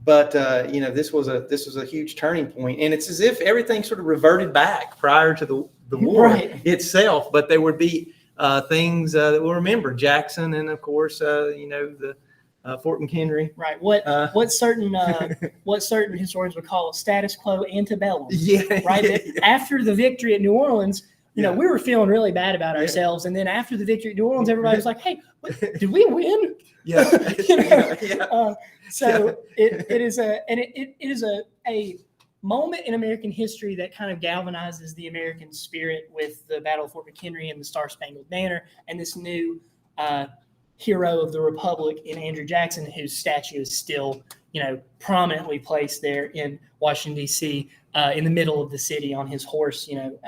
But this was a huge turning point, and it's as if everything sort of reverted back prior to the war itself. But there would be things that we'll remember: Jackson, and of course, the Fort McHenry. Right. What certain historians would call a status quo antebellum. Yeah. Right. Yeah. After the victory at New Orleans, we were feeling really bad about ourselves, and then after the victory at New Orleans, everybody was like, "Hey, did we win?" Yeah. So it is a moment in American history that kind of galvanizes the American spirit with the Battle of Fort McHenry and the Star-Spangled Banner, and this new hero of the Republic in Andrew Jackson, whose statue is still, prominently placed there in Washington, D.C., in the middle of the city on his horse, and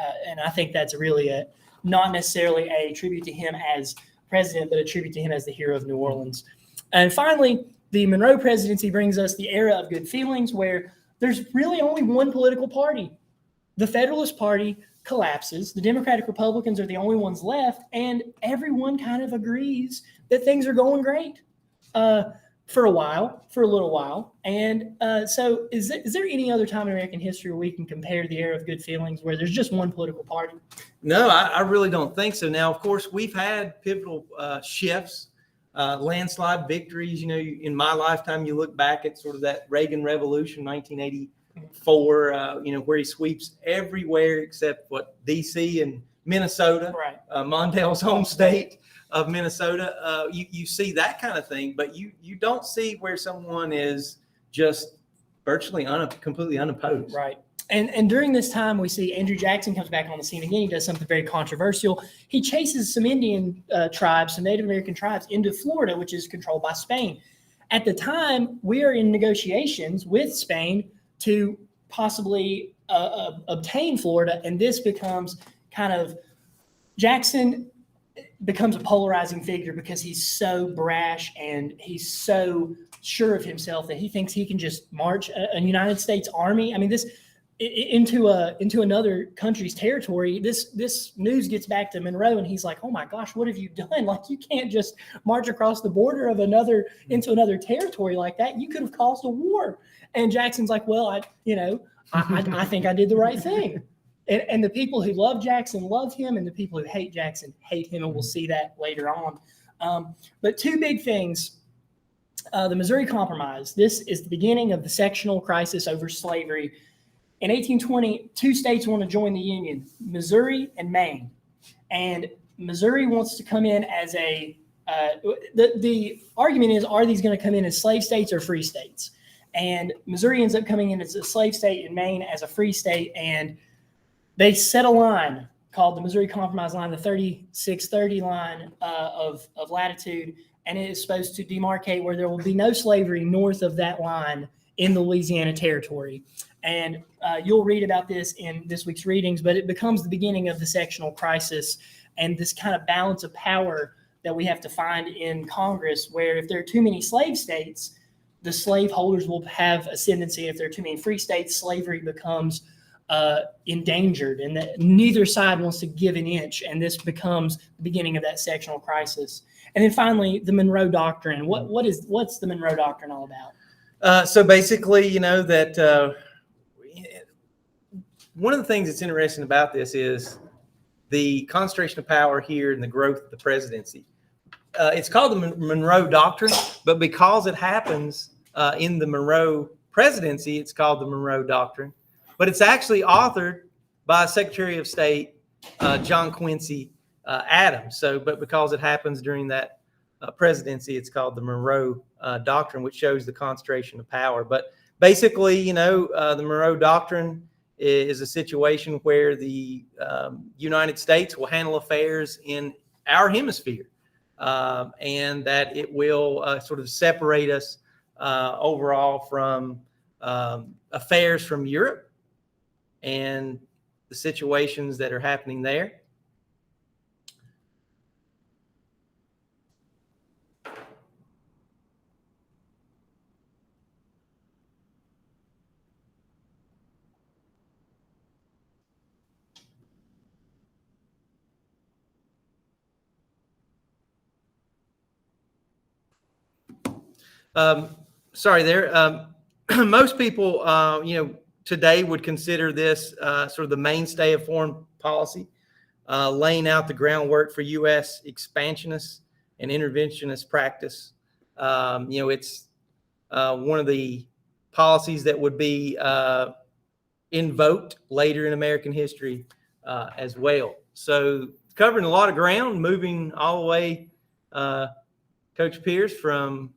I think that's really not necessarily a tribute to him as president, but a tribute to him as the hero of New Orleans. And finally, the Monroe presidency brings us the era of good feelings, where there's really only one political party. The Federalist Party collapses. The Democratic Republicans are the only ones left, and everyone kind of agrees that things are going great for a little while. And so is there any other time in American history where we can compare the era of good feelings where there's just one political party? No, I really don't think so. Now, of course, we've had pivotal shifts, landslide victories. In my lifetime, you look back at sort of that Reagan Revolution, 1984, where he sweeps everywhere except D.C. and Minnesota, right? Mondale's home state of Minnesota. You see that kind of thing, but you don't see where someone is just virtually completely unopposed. Right. And during this time, we see Andrew Jackson comes back on the scene again. He does something very controversial. He chases some Indian tribes, some Native American tribes, into Florida, which is controlled by Spain. At the time, we are in negotiations with Spain to possibly obtain Florida, and this becomes kind of Jackson becomes a polarizing figure because he's so brash and he's so sure of himself that he thinks he can just march a United States army. I mean, this into another country's territory. This news gets back to Monroe, and he's like, "Oh my gosh, what have you done? Like, you can't just march across the border of into another territory like that. You could have caused a war." And Jackson's like, "Well, I think I did the right thing." And the people who love Jackson love him, and the people who hate Jackson hate him, and we'll see that later on. But two big things. The Missouri Compromise. This is the beginning of the sectional crisis over slavery in 1820, two states want to join the Union, Missouri and Maine. And Missouri wants to come in as the argument is, are these going to come in as slave states or free states? And Missouri ends up coming in as a slave state and Maine as a free state. And they set a line called the Missouri Compromise line, the 3630 line of latitude. And it is supposed to demarcate where there will be no slavery north of that line in the Louisiana Territory. And you'll read about this in this week's readings, but it becomes the beginning of the sectional crisis and this kind of balance of power that we have to find in Congress, where if there are too many slave states, the slaveholders will have ascendancy. If there are too many free states, slavery becomes endangered, and that neither side wants to give an inch, and this becomes the beginning of that sectional crisis. And then finally, the Monroe Doctrine. What's the Monroe Doctrine all about? So basically, that one of the things that's interesting about this is the concentration of power here and the growth of the presidency. It's called the Monroe Doctrine, but because it happens in the Monroe presidency, it's called the Monroe Doctrine. But it's actually authored by Secretary of State John Quincy Adams. But because it happens during that presidency, it's called the Monroe Doctrine, which shows the concentration of power. But basically, the Monroe Doctrine is a situation where the United States will handle affairs in our hemisphere, and that it will sort of separate us overall from affairs from Europe and the situations that are happening there. Sorry there. Most people, today would consider this sort of the mainstay of foreign policy, laying out the groundwork for U.S. expansionist and interventionist practice. It's one of the policies that would be invoked later in American history as well. So covering a lot of ground, moving all the way, Coach Pierce, from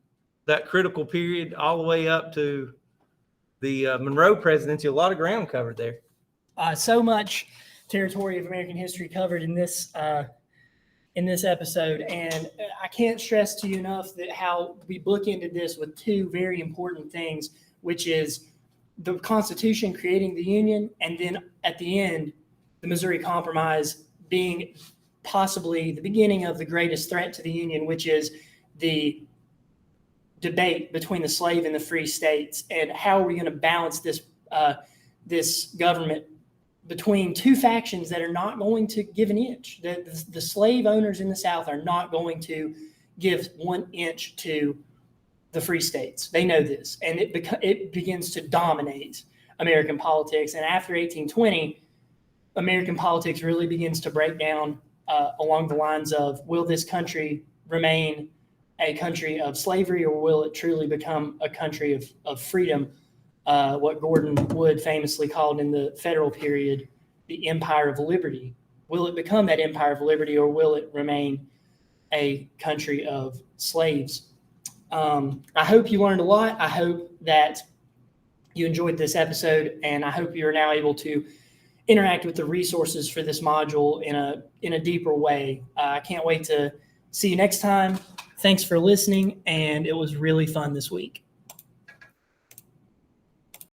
that critical period all the way up to the Monroe presidency. A lot of ground covered there. So much territory of American history covered in this episode, and I can't stress to you enough that how we bookended this with two very important things, which is the Constitution creating the Union, and then at the end, the Missouri Compromise being possibly the beginning of the greatest threat to the Union, which is the debate between the slave and the free states, and how are we going to balance this government between two factions that are not going to give an inch. The slave owners in the South are not going to give 1 inch to the free states. They know this, and it begins to dominate American politics. And after 1820, American politics really begins to break down along the lines of, will this country remain a country of slavery, or will it truly become a country of freedom? What Gordon Wood famously called in the federal period, the Empire of Liberty. Will it become that Empire of Liberty, or will it remain a country of slaves? I hope you learned a lot. I hope that you enjoyed this episode, and I hope you are now able to interact with the resources for this module in a deeper way. I can't wait to see you next time. Thanks for listening, and it was really fun this week.